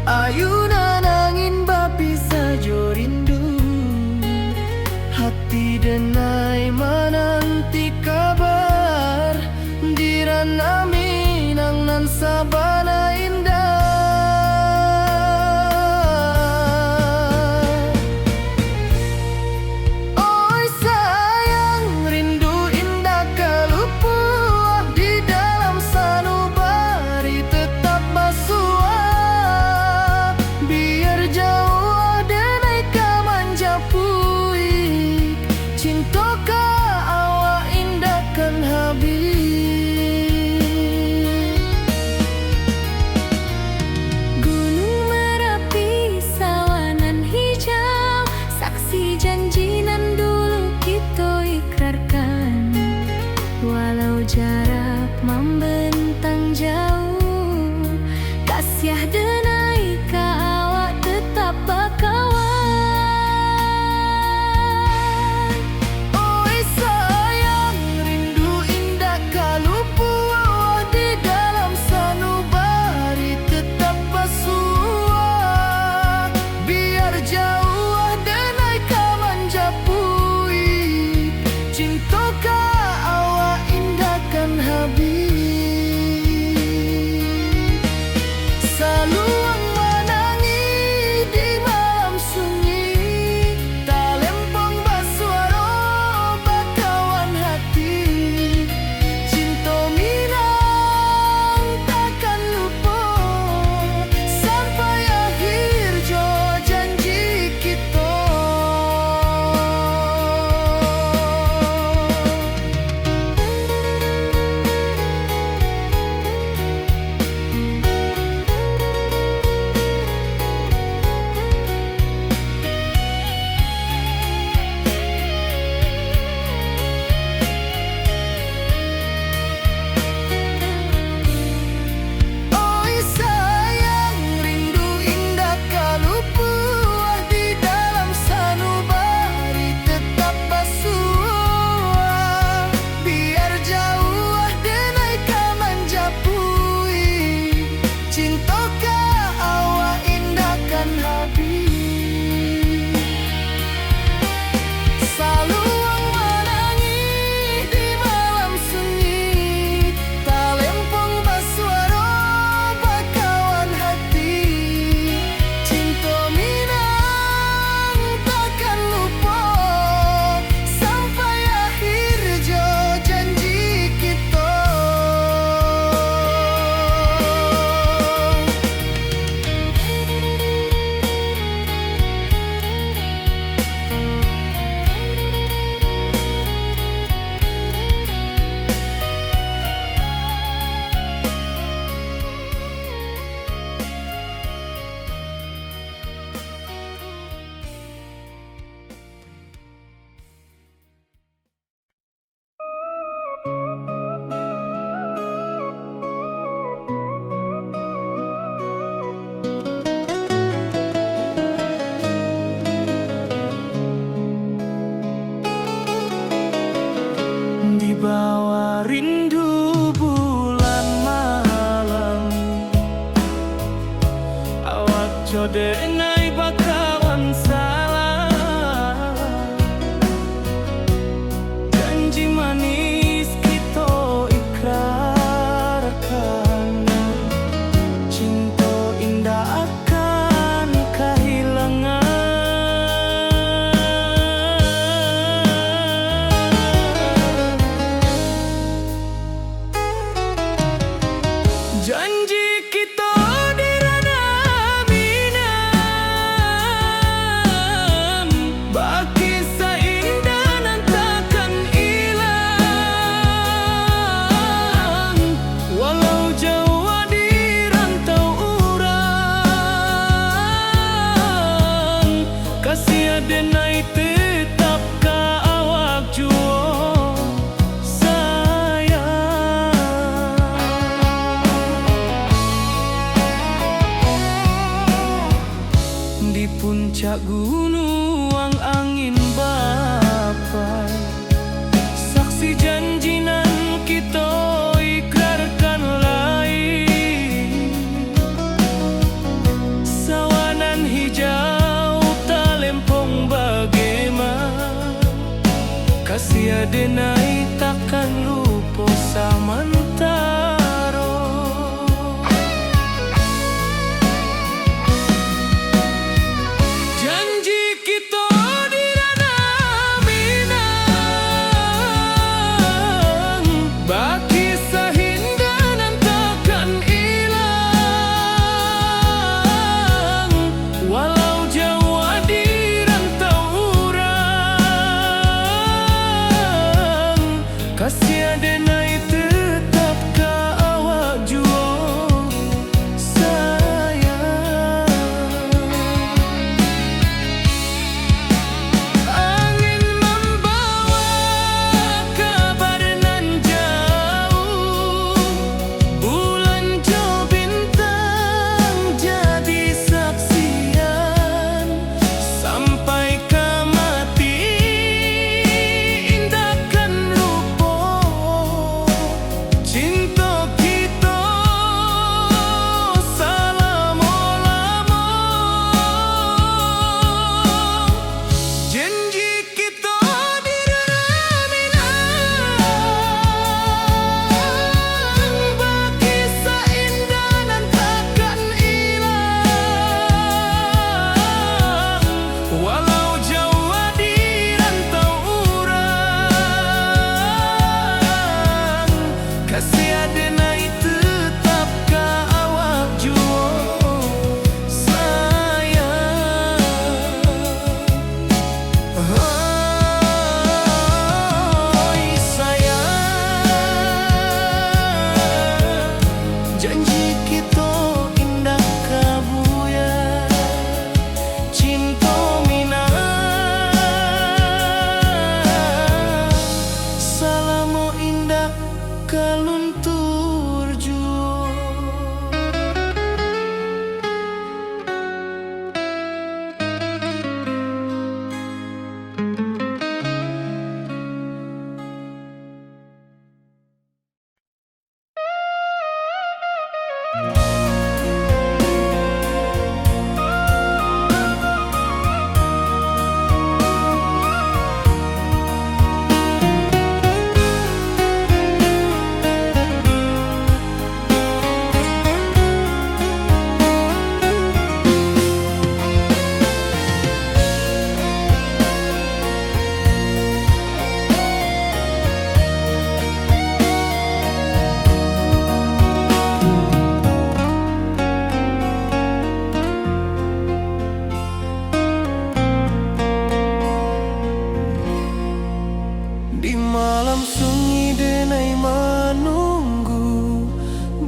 ayunan angin bapi saja rindu. Hati denai menanti kabar, di ranah Minang nan sabana indah. Oi sayang, rindu indah kalupua, di dalam sanubari tetap basua. Biar jauh denai ka manjapui, cinta ka awak indah kan habis. Gunung Merapi, sawanan hijau, saksi janji nan dulu kita ikrarkan. Walau jarak membentang jauh, kasih denai ka awak tetap bakawan. Oi sayang, rindu indah kalupua, di dalam sanubari tetap basua. Biar jauh denai ka manjapui, cinta ka awak indah kan habis. Saluang menangi di malam sunyi, talempong basuaro bakawan hati. Codenai bakawan salah, janji manis kita ikrarkan, cinta indah akan kehilangan. Janji kita di ranah Minang, baki seindah nan takkan hilang, walau jauh di rantau urang, kasih adenai tetap ka awak jua di puncak gunung angin bapai, saksi janji nan kita ikrarkan lain, sawanan hijau talempong bagaimana, kasih adenai takkan lupa samantara. Janji kita di ranah Minang, baki sahinda nan takkan hilang, walau jauh di rantau urang, kasih adenai tetap ka awak jua sayang. Angin membawa kabar nan jauh, bulan jo bintang jadi saksian, sampai ke mati indahkan lupa cinta kita selama-lama. Janji kita di ranah Minang, baki seindah nan takkan hilang, walau jauh di rantau urang, kasih adenai tetap ka awak jua sayang. Oi sayang, janji kita indah kabuya, cinta Minang, salamo indah kaluntur jua. Di malam sunyi denai menunggu,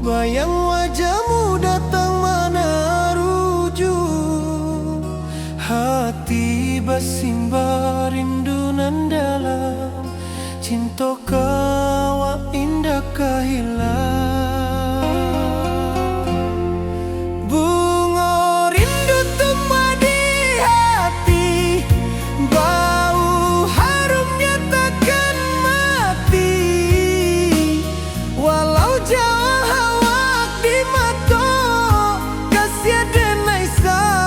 bayang wajahmu datang meneruju, hati bersimba rindu nan dalam, cinta kawa indah kehilang. Bunga rindu tumbuh di hati, bau harumnya takkan mati, walau jauh awak di mata, kasih adenai sayang.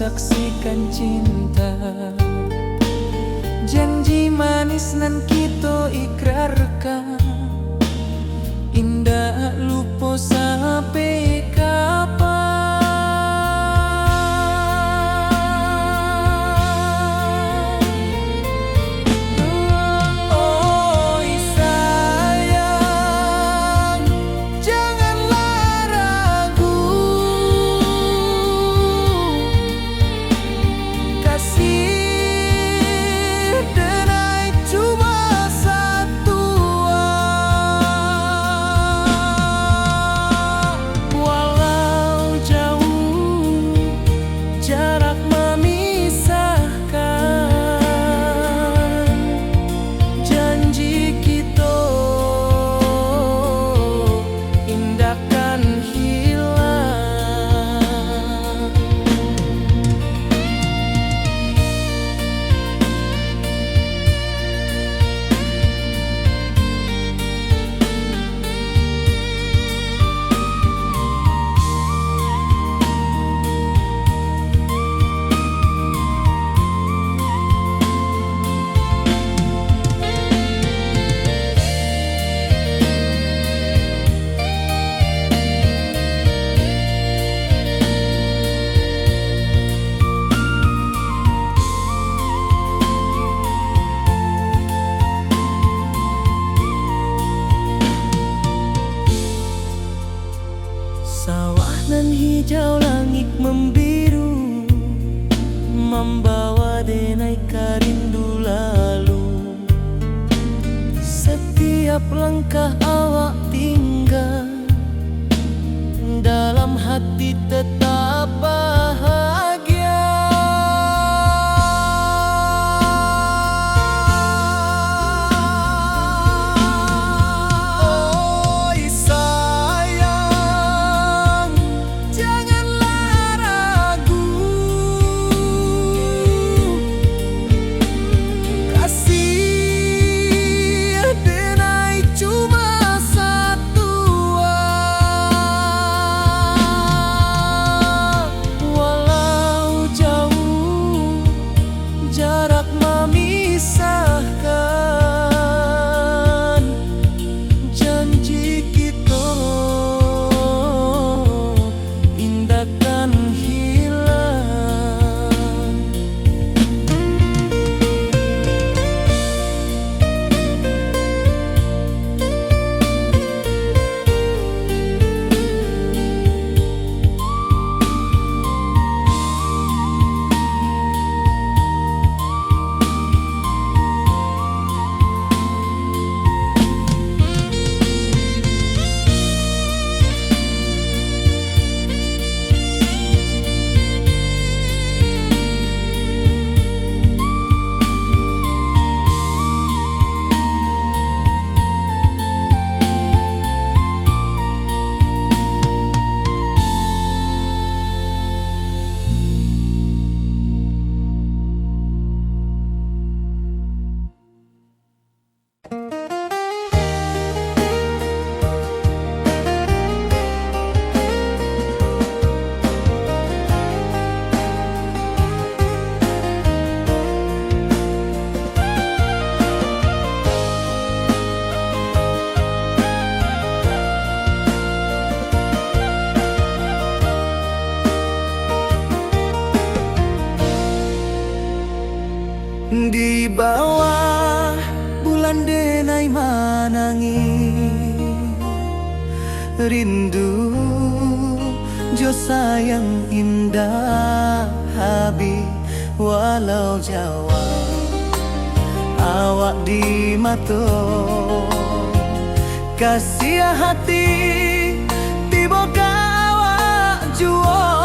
saksikan cinta. Janji manis nan kita ikrarkan, indah lupa sampai kapan. Oh sayang, janganlah ragu, kasih denai cuma satu. Walau jauh jarak memisahkan, janji kita indahkan hilang. Sawah nan hijau, langit membiru, membawa denai rindu lalu. Setiap langkah awak tinggal, dalam hati tetap bahagia. Oh sayang, janganlah ragu, kasih denai cuma satu. Walau jauh jarak memisahkan, janji kita indahkan hilang. Di bawah bulan denai manangi, rindu jo sayang indah habi. Walau jauh awak di mata, kasih hati tiba awak jua.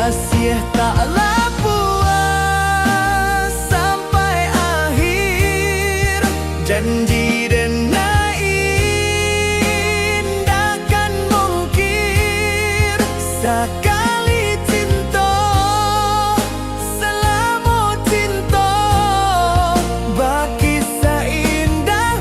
Kasih taklah puas sampai akhir, janji denai indahkan mungkir. Sekali cinta selama cinta, baki seindah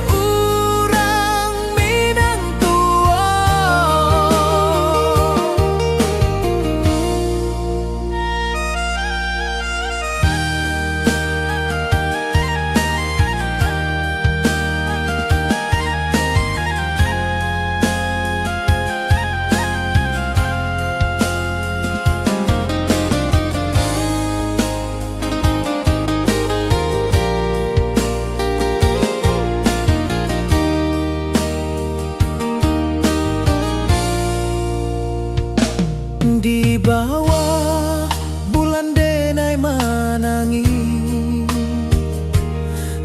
bawah bulan denai manangi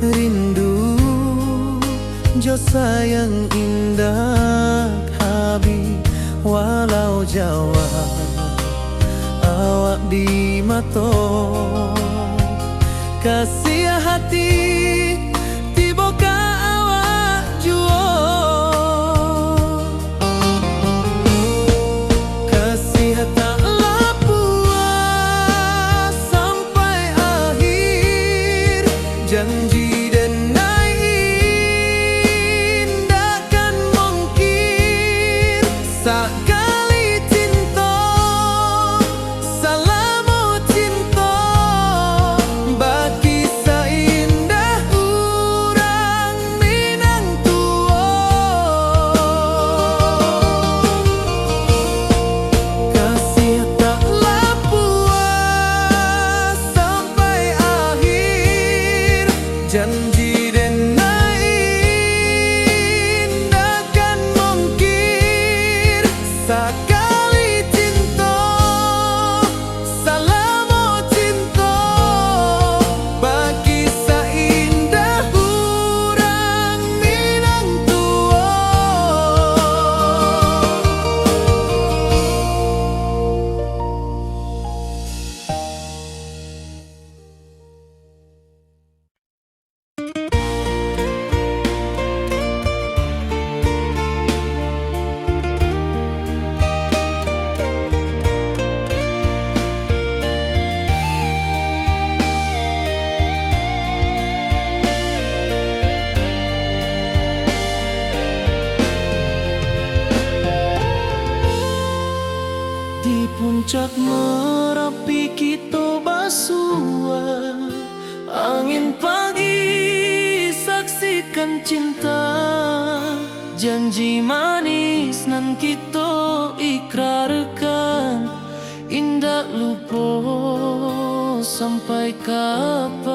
rindu jo sayang indah habi walau Jawa awak di mato kasih hati tiba ka awak juo kasih tak puas sampai akhir janji denai indah kan mungkin sekali cinta salamu cinta bagi seindah urang Minang tua kasih taklah puas sampai akhir janji denai indah kan mungkin sekali cinta salamu cinta bagi seindah urang Minang tua. Di puncak Merapi kita basua angin pagi saksikan cinta janji manis nan kita ikrarkan indah lupa sampai kapan.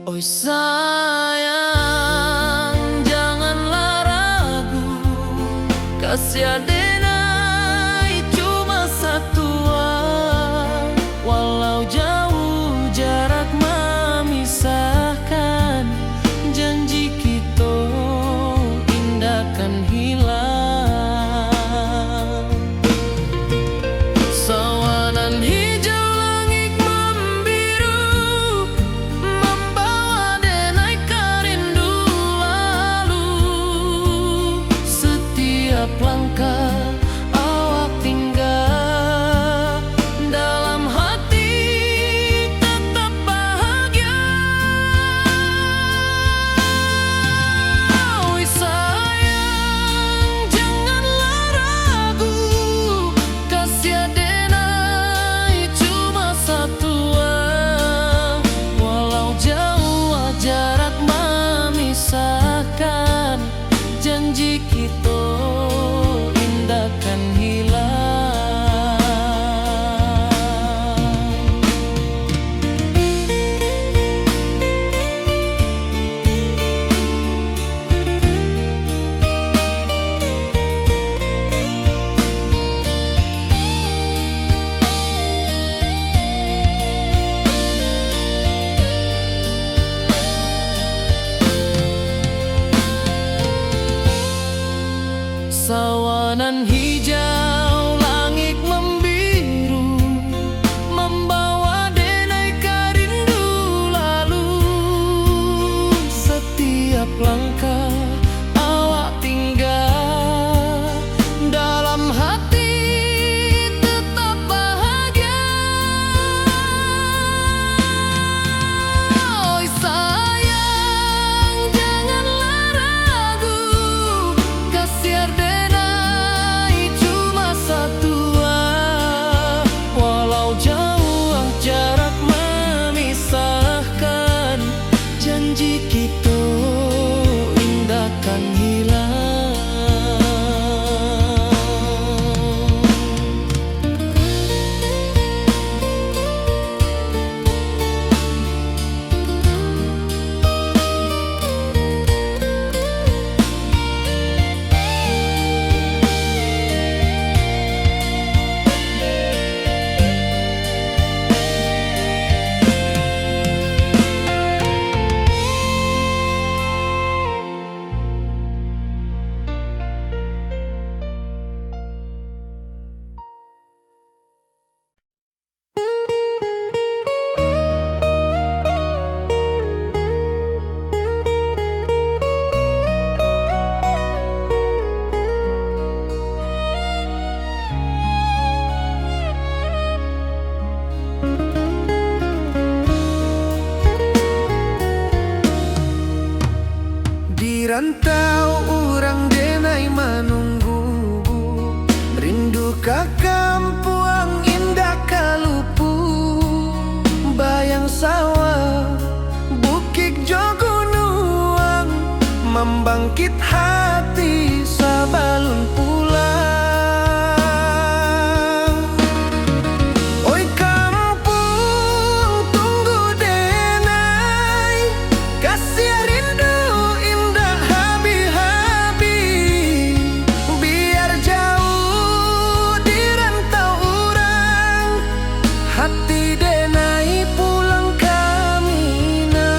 Oi sayang janganlah ragu kasih denai cuma satu walau jauh jarak memisahkan janji kita indah kan hilang sawanan hijau langit membiru membawa denai karindu lalu setiap langkah awak tinggal dalam hati tetap bahagia. Oi sayang janganlah ragu kasih denai cuma satu walau jauh jarak memisahkan janji kita indah kan hilang. Sawanan hijau langit membiru membawa denai karindu lalu setiap langkah awak tinggal dalam hati tetap bahagia. Oi sayang janganlah ragu kasih denai cuma rantau orang denai menunggu, rindu ka kampuang indah kalupu, bayang sawah bukit jogunuang, membangkit hati sabalun pulang. Oi kampung tunggu denai, kasih rindu indah habi-habi, biar jauh di rantau orang, hati denai pulang kaminang.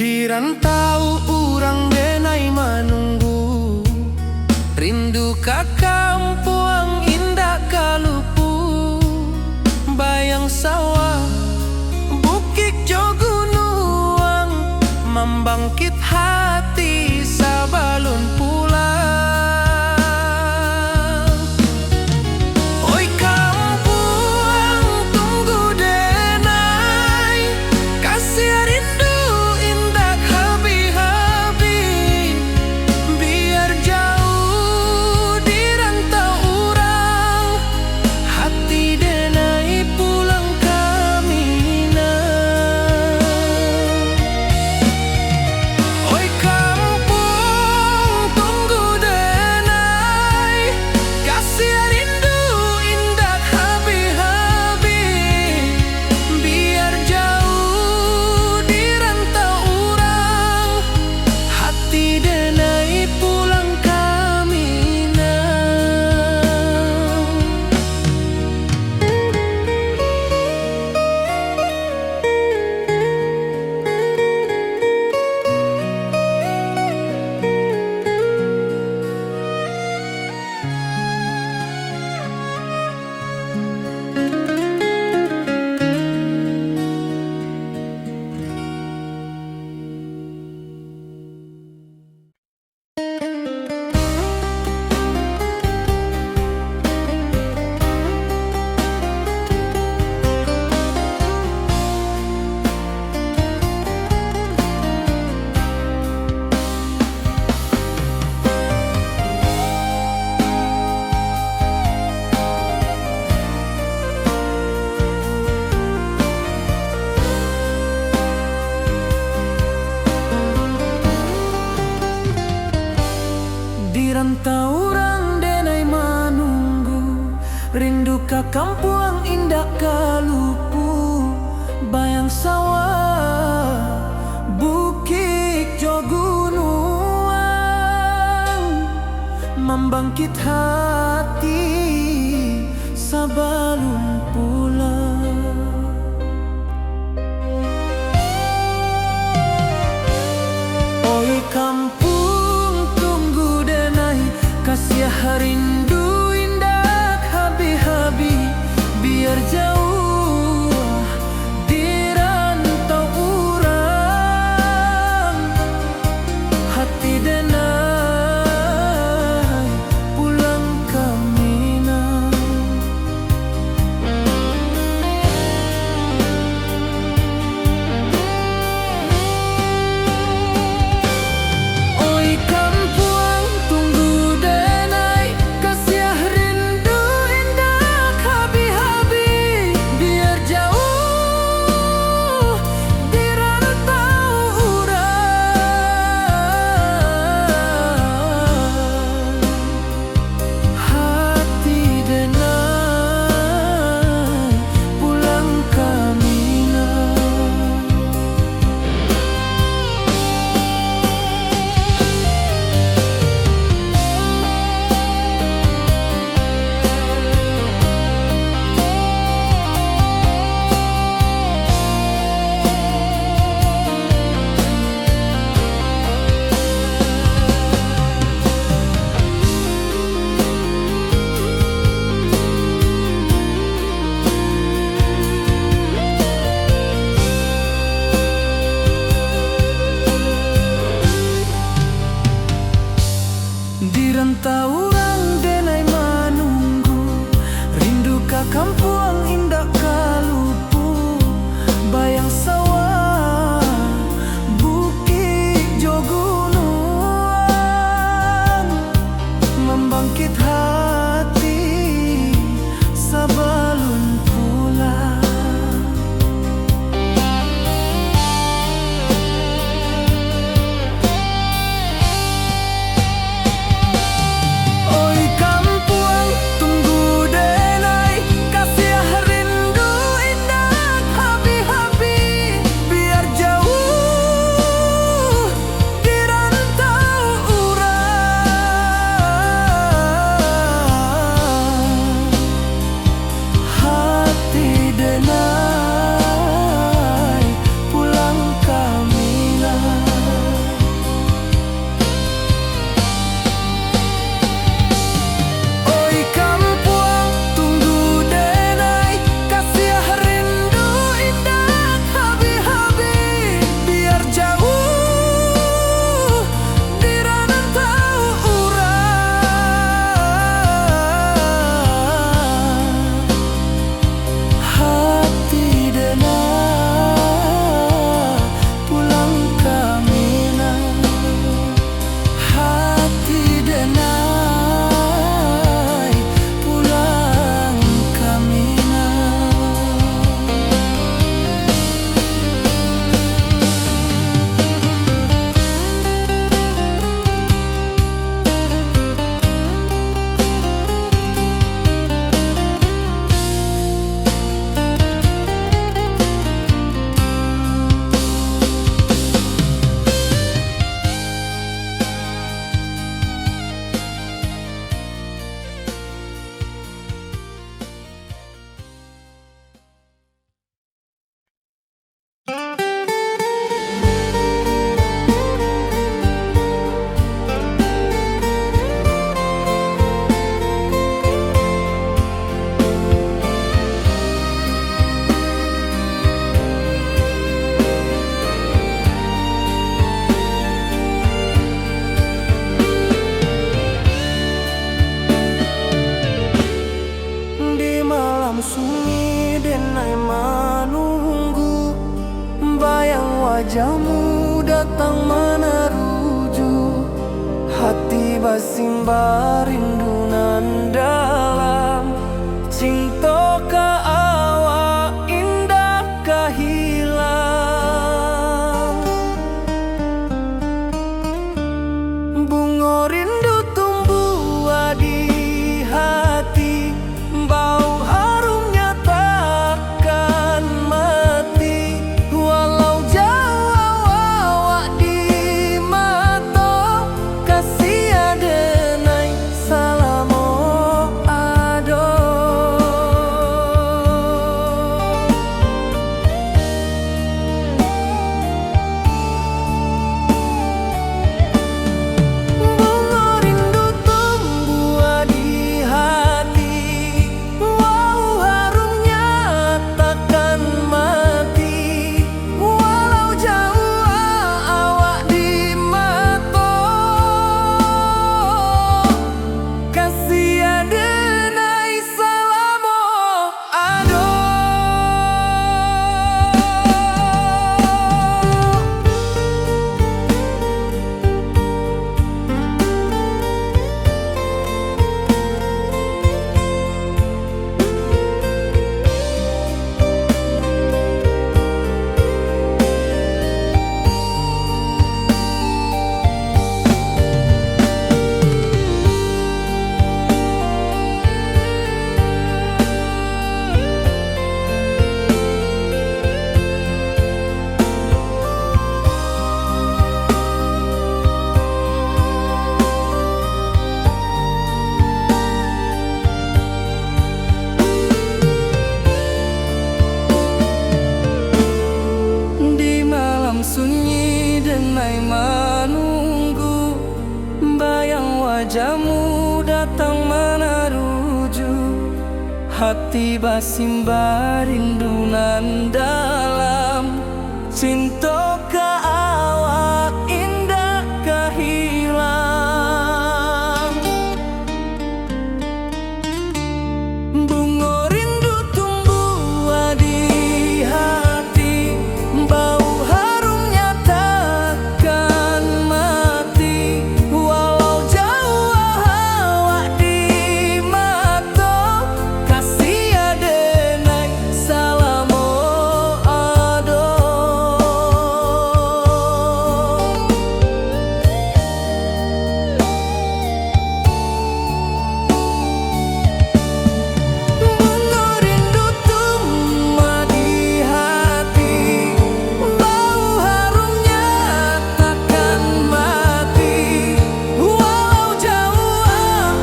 Di rantau orang denai menunggu, rindu ka kampuang indah kalupu, bayang sawah bukit jogunuang, membangkit hati sabalun pulang. Oi kampung tunggu denai, kasih rindu indah habi-habi, biar jauh di rantau orang, hati denai pulang kaminang. Oi kampung tunggu denai, kasih rindu indah habi-habi, biar jauh di rantau orang, hati denai pulang kaminang. Di rantau orang denai menunggu, rindu ka kampuang indah kalupu, bayang sawah bukit jogunuang, membangkit hati sabalun pulang. Oi kampung tunggu denai, kasih rindu indah habi-habi, biar jauh di rantau orang, hati denai pulang wajahmu datang meneruju, hati basimba rindu nan dalam. Cinta ka awak indah kahilang, bunga rindu tumbuh di hati, bau harumnya takkan mati. Walau jauh awak di mata, kasih adenai salamo ado. Bunga rindu tumbuh di hati, wow harumnya takkan mati. Walau jauh awak di mata, kasih adenai salamo ado. Di malam sunyi denai menunggu, bayang wajahmu datang meneruju, hati basimba rindu nan dalam. Cinta ka awak indah kahilang, bunga rindu tumbuh di hati, bau harumnya takkan mati. Walau jauh awak di mata, kasih adenai salamo ado. Bunga rindu tumbuh di hati, bau harumnya takkan mati. Walau jauh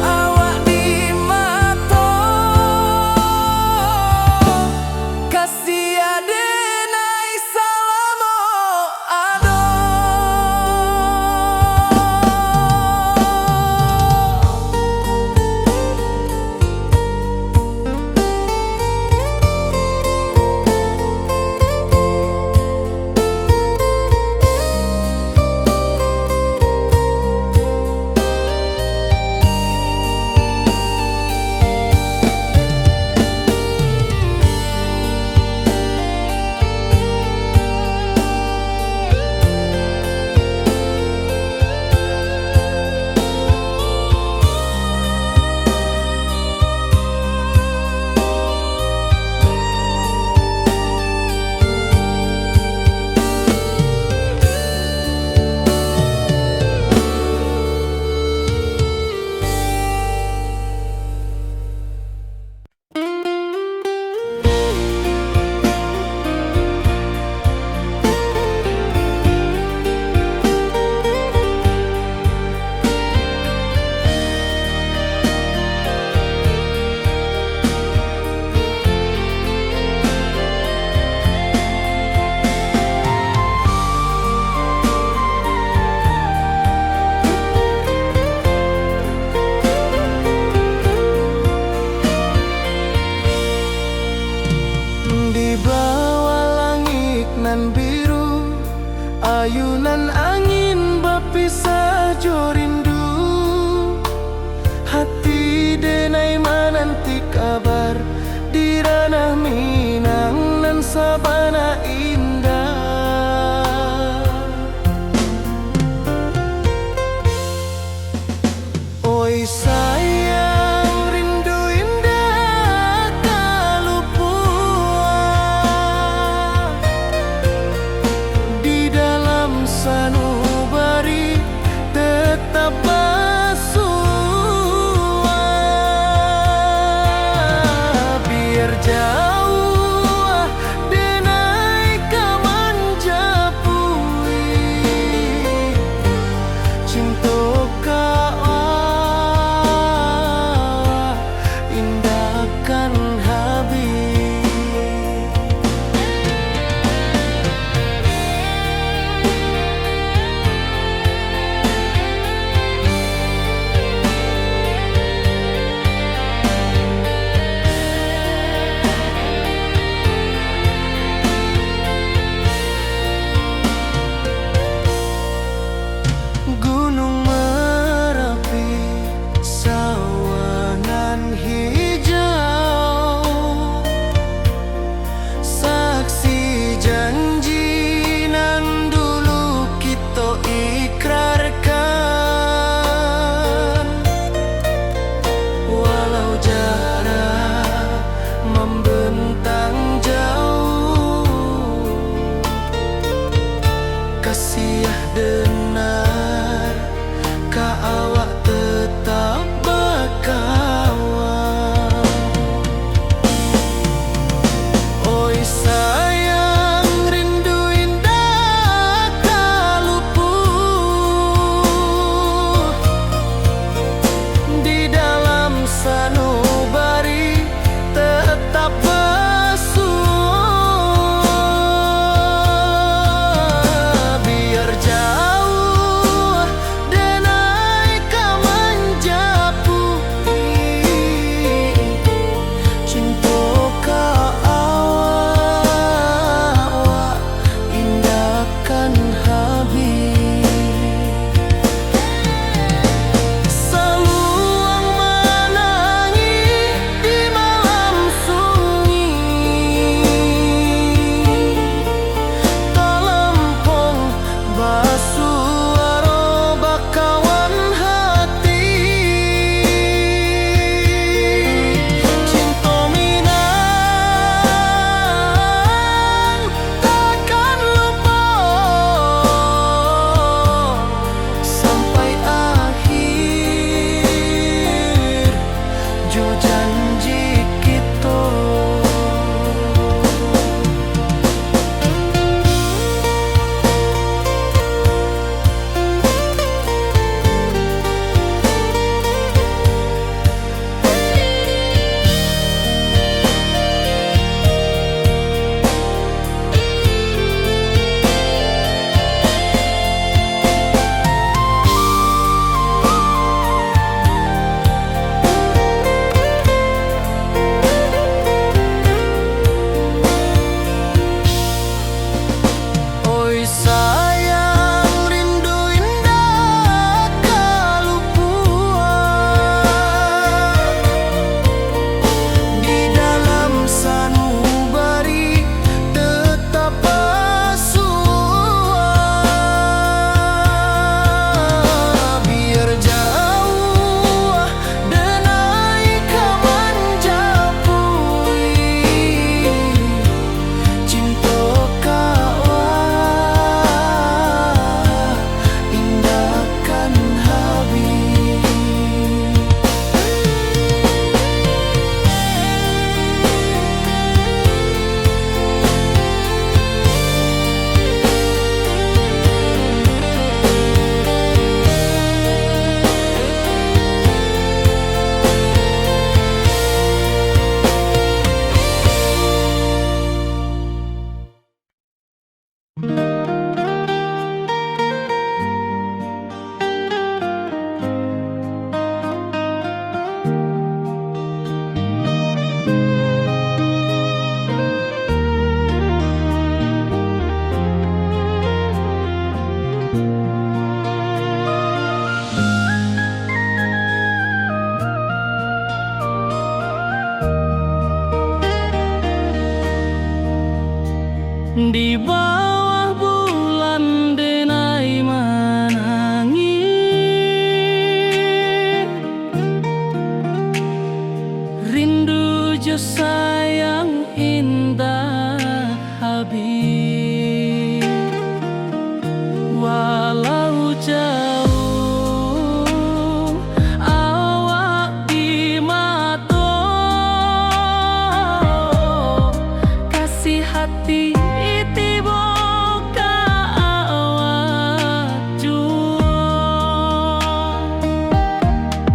awak di mata, kasih adenai salamo ado. Di bawah langit nan biru, ayunan angin berpisah jo rindu, hati denai menanti kabar di ranah Minang nan sabana indah. di bawah bulan denai manangi. Rindu jo sayang indah habis, walau jauh awak di mata, kasih hati tiba ka awak jua,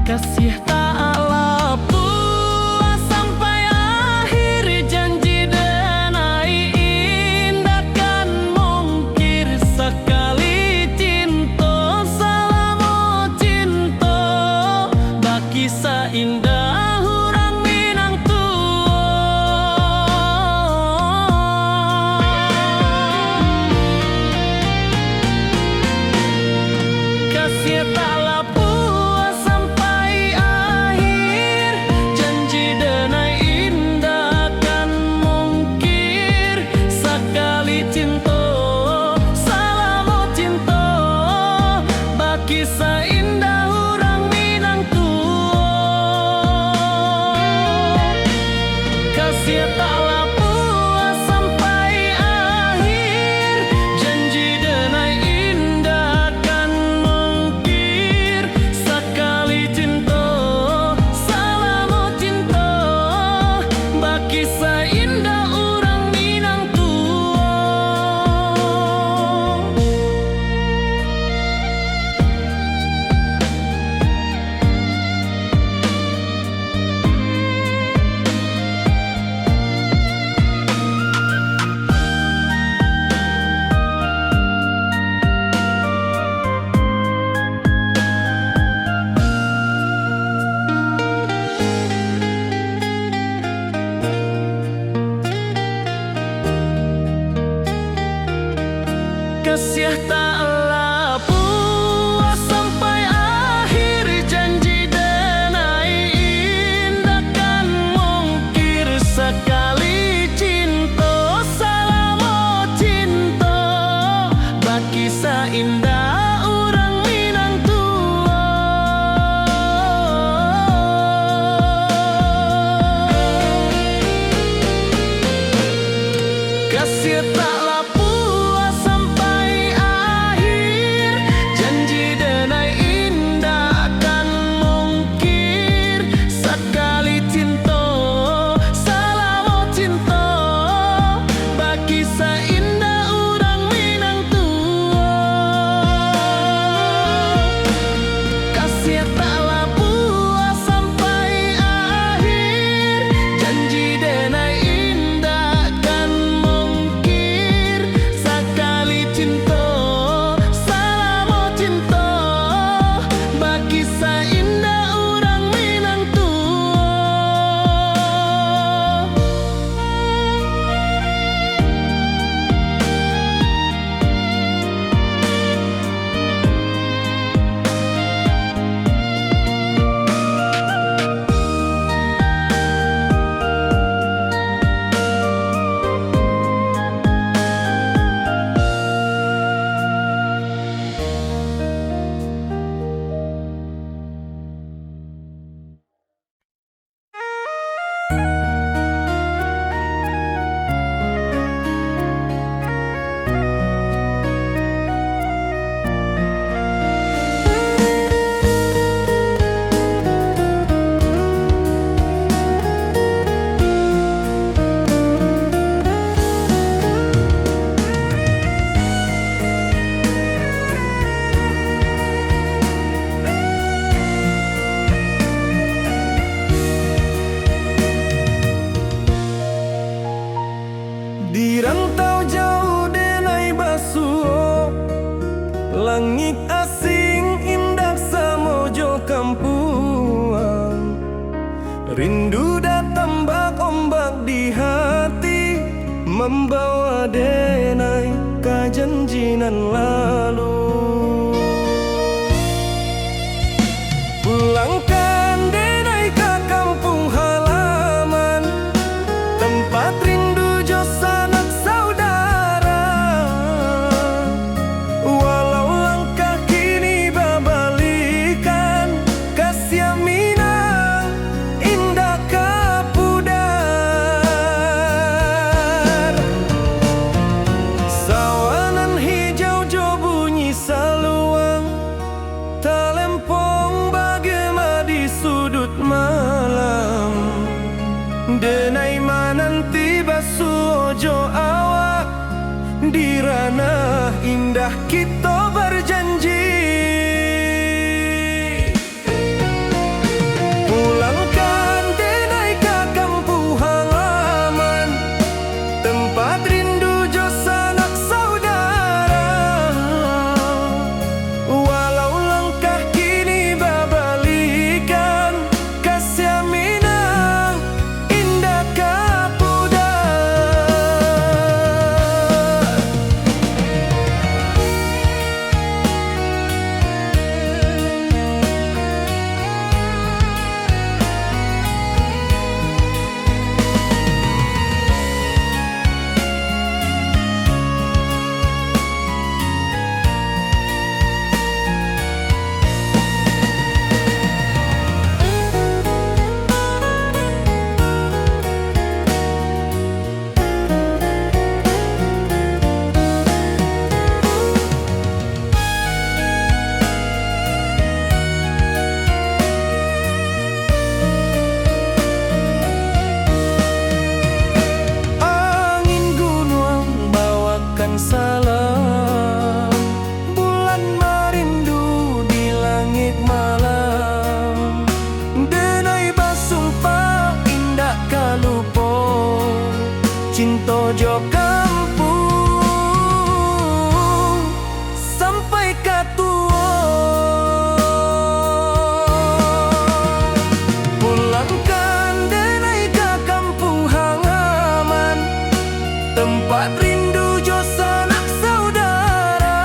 kasih tak lapu sampai akhir janji denai indah kan mungkir sekali cinta selama cinta baki seindah orang Minang kasih tak lapu sampai akhir janji denai indah kan mungkir sekali cinta selama cinta baki seindah orang Minang kasih tak lapu sampai akhir janji denai indah kan mungkir sekali cinta selama cinta baki seindah orang Minang kasih tak lapu sampai akhir janji denai indah kan mungkir sekali cinta selama cinta baki seindah orang Minang kasih tak lapu sampai akhir janji denai indah kan mungkir sekali cinta selama cinta baki seindah orang Minang kasih tak lapu sampai akhir janji denai indah kan mungkir ranah indah kita berjanji. Pulangkan denai ke kampung halaman, tempat rindu jo sanak saudara. Walau langkah kini babalikan, kasih minang indah kapudar. Angin gunung bawakan salam, bulan merindu di langit malam. Denai basumpah indah kalupo, cinta jo kampung sampai katua. Pulangkan denai ke kampung halaman, tempat rindu jo sanak saudara.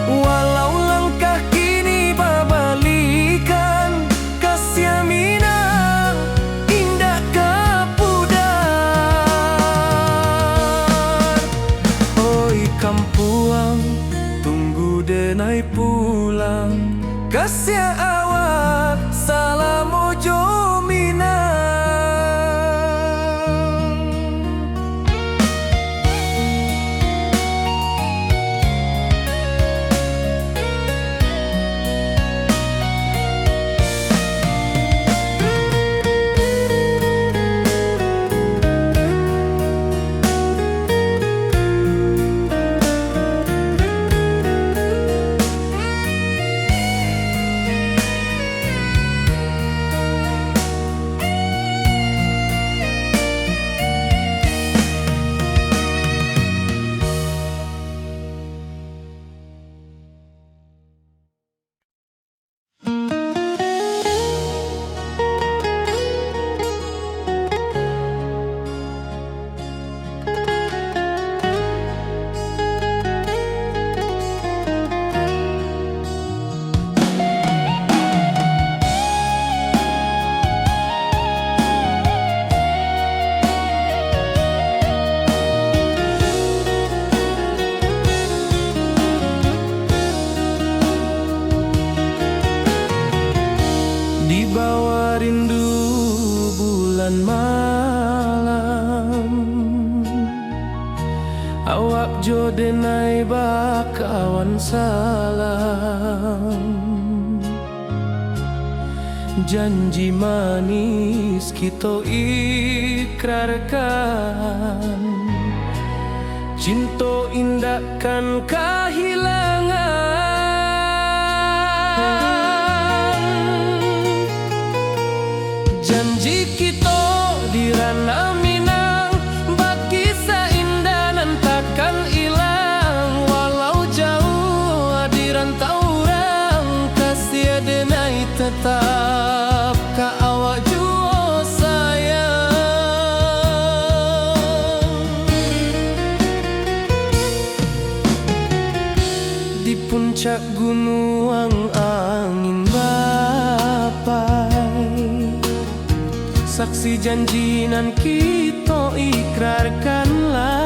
Walau langkah kini babalikan, kasih minang indah kapudar. Oi kampuang, tunggu denai pulang, kasih awak salam ojo minang. Di bawah rindu bulan malam, awak jo denai bakawan salam. Janji manis kita ikrarkan, cinta indah kan kehilangan. Janji kita di ranah Minang, bakisah indah nan takkan hilang. Walau jauh di rantau orang, kasih denai tetap ka awak jua sayang. Di puncak gunung angin bapai, saksi janji nan kita ikrarkan lah.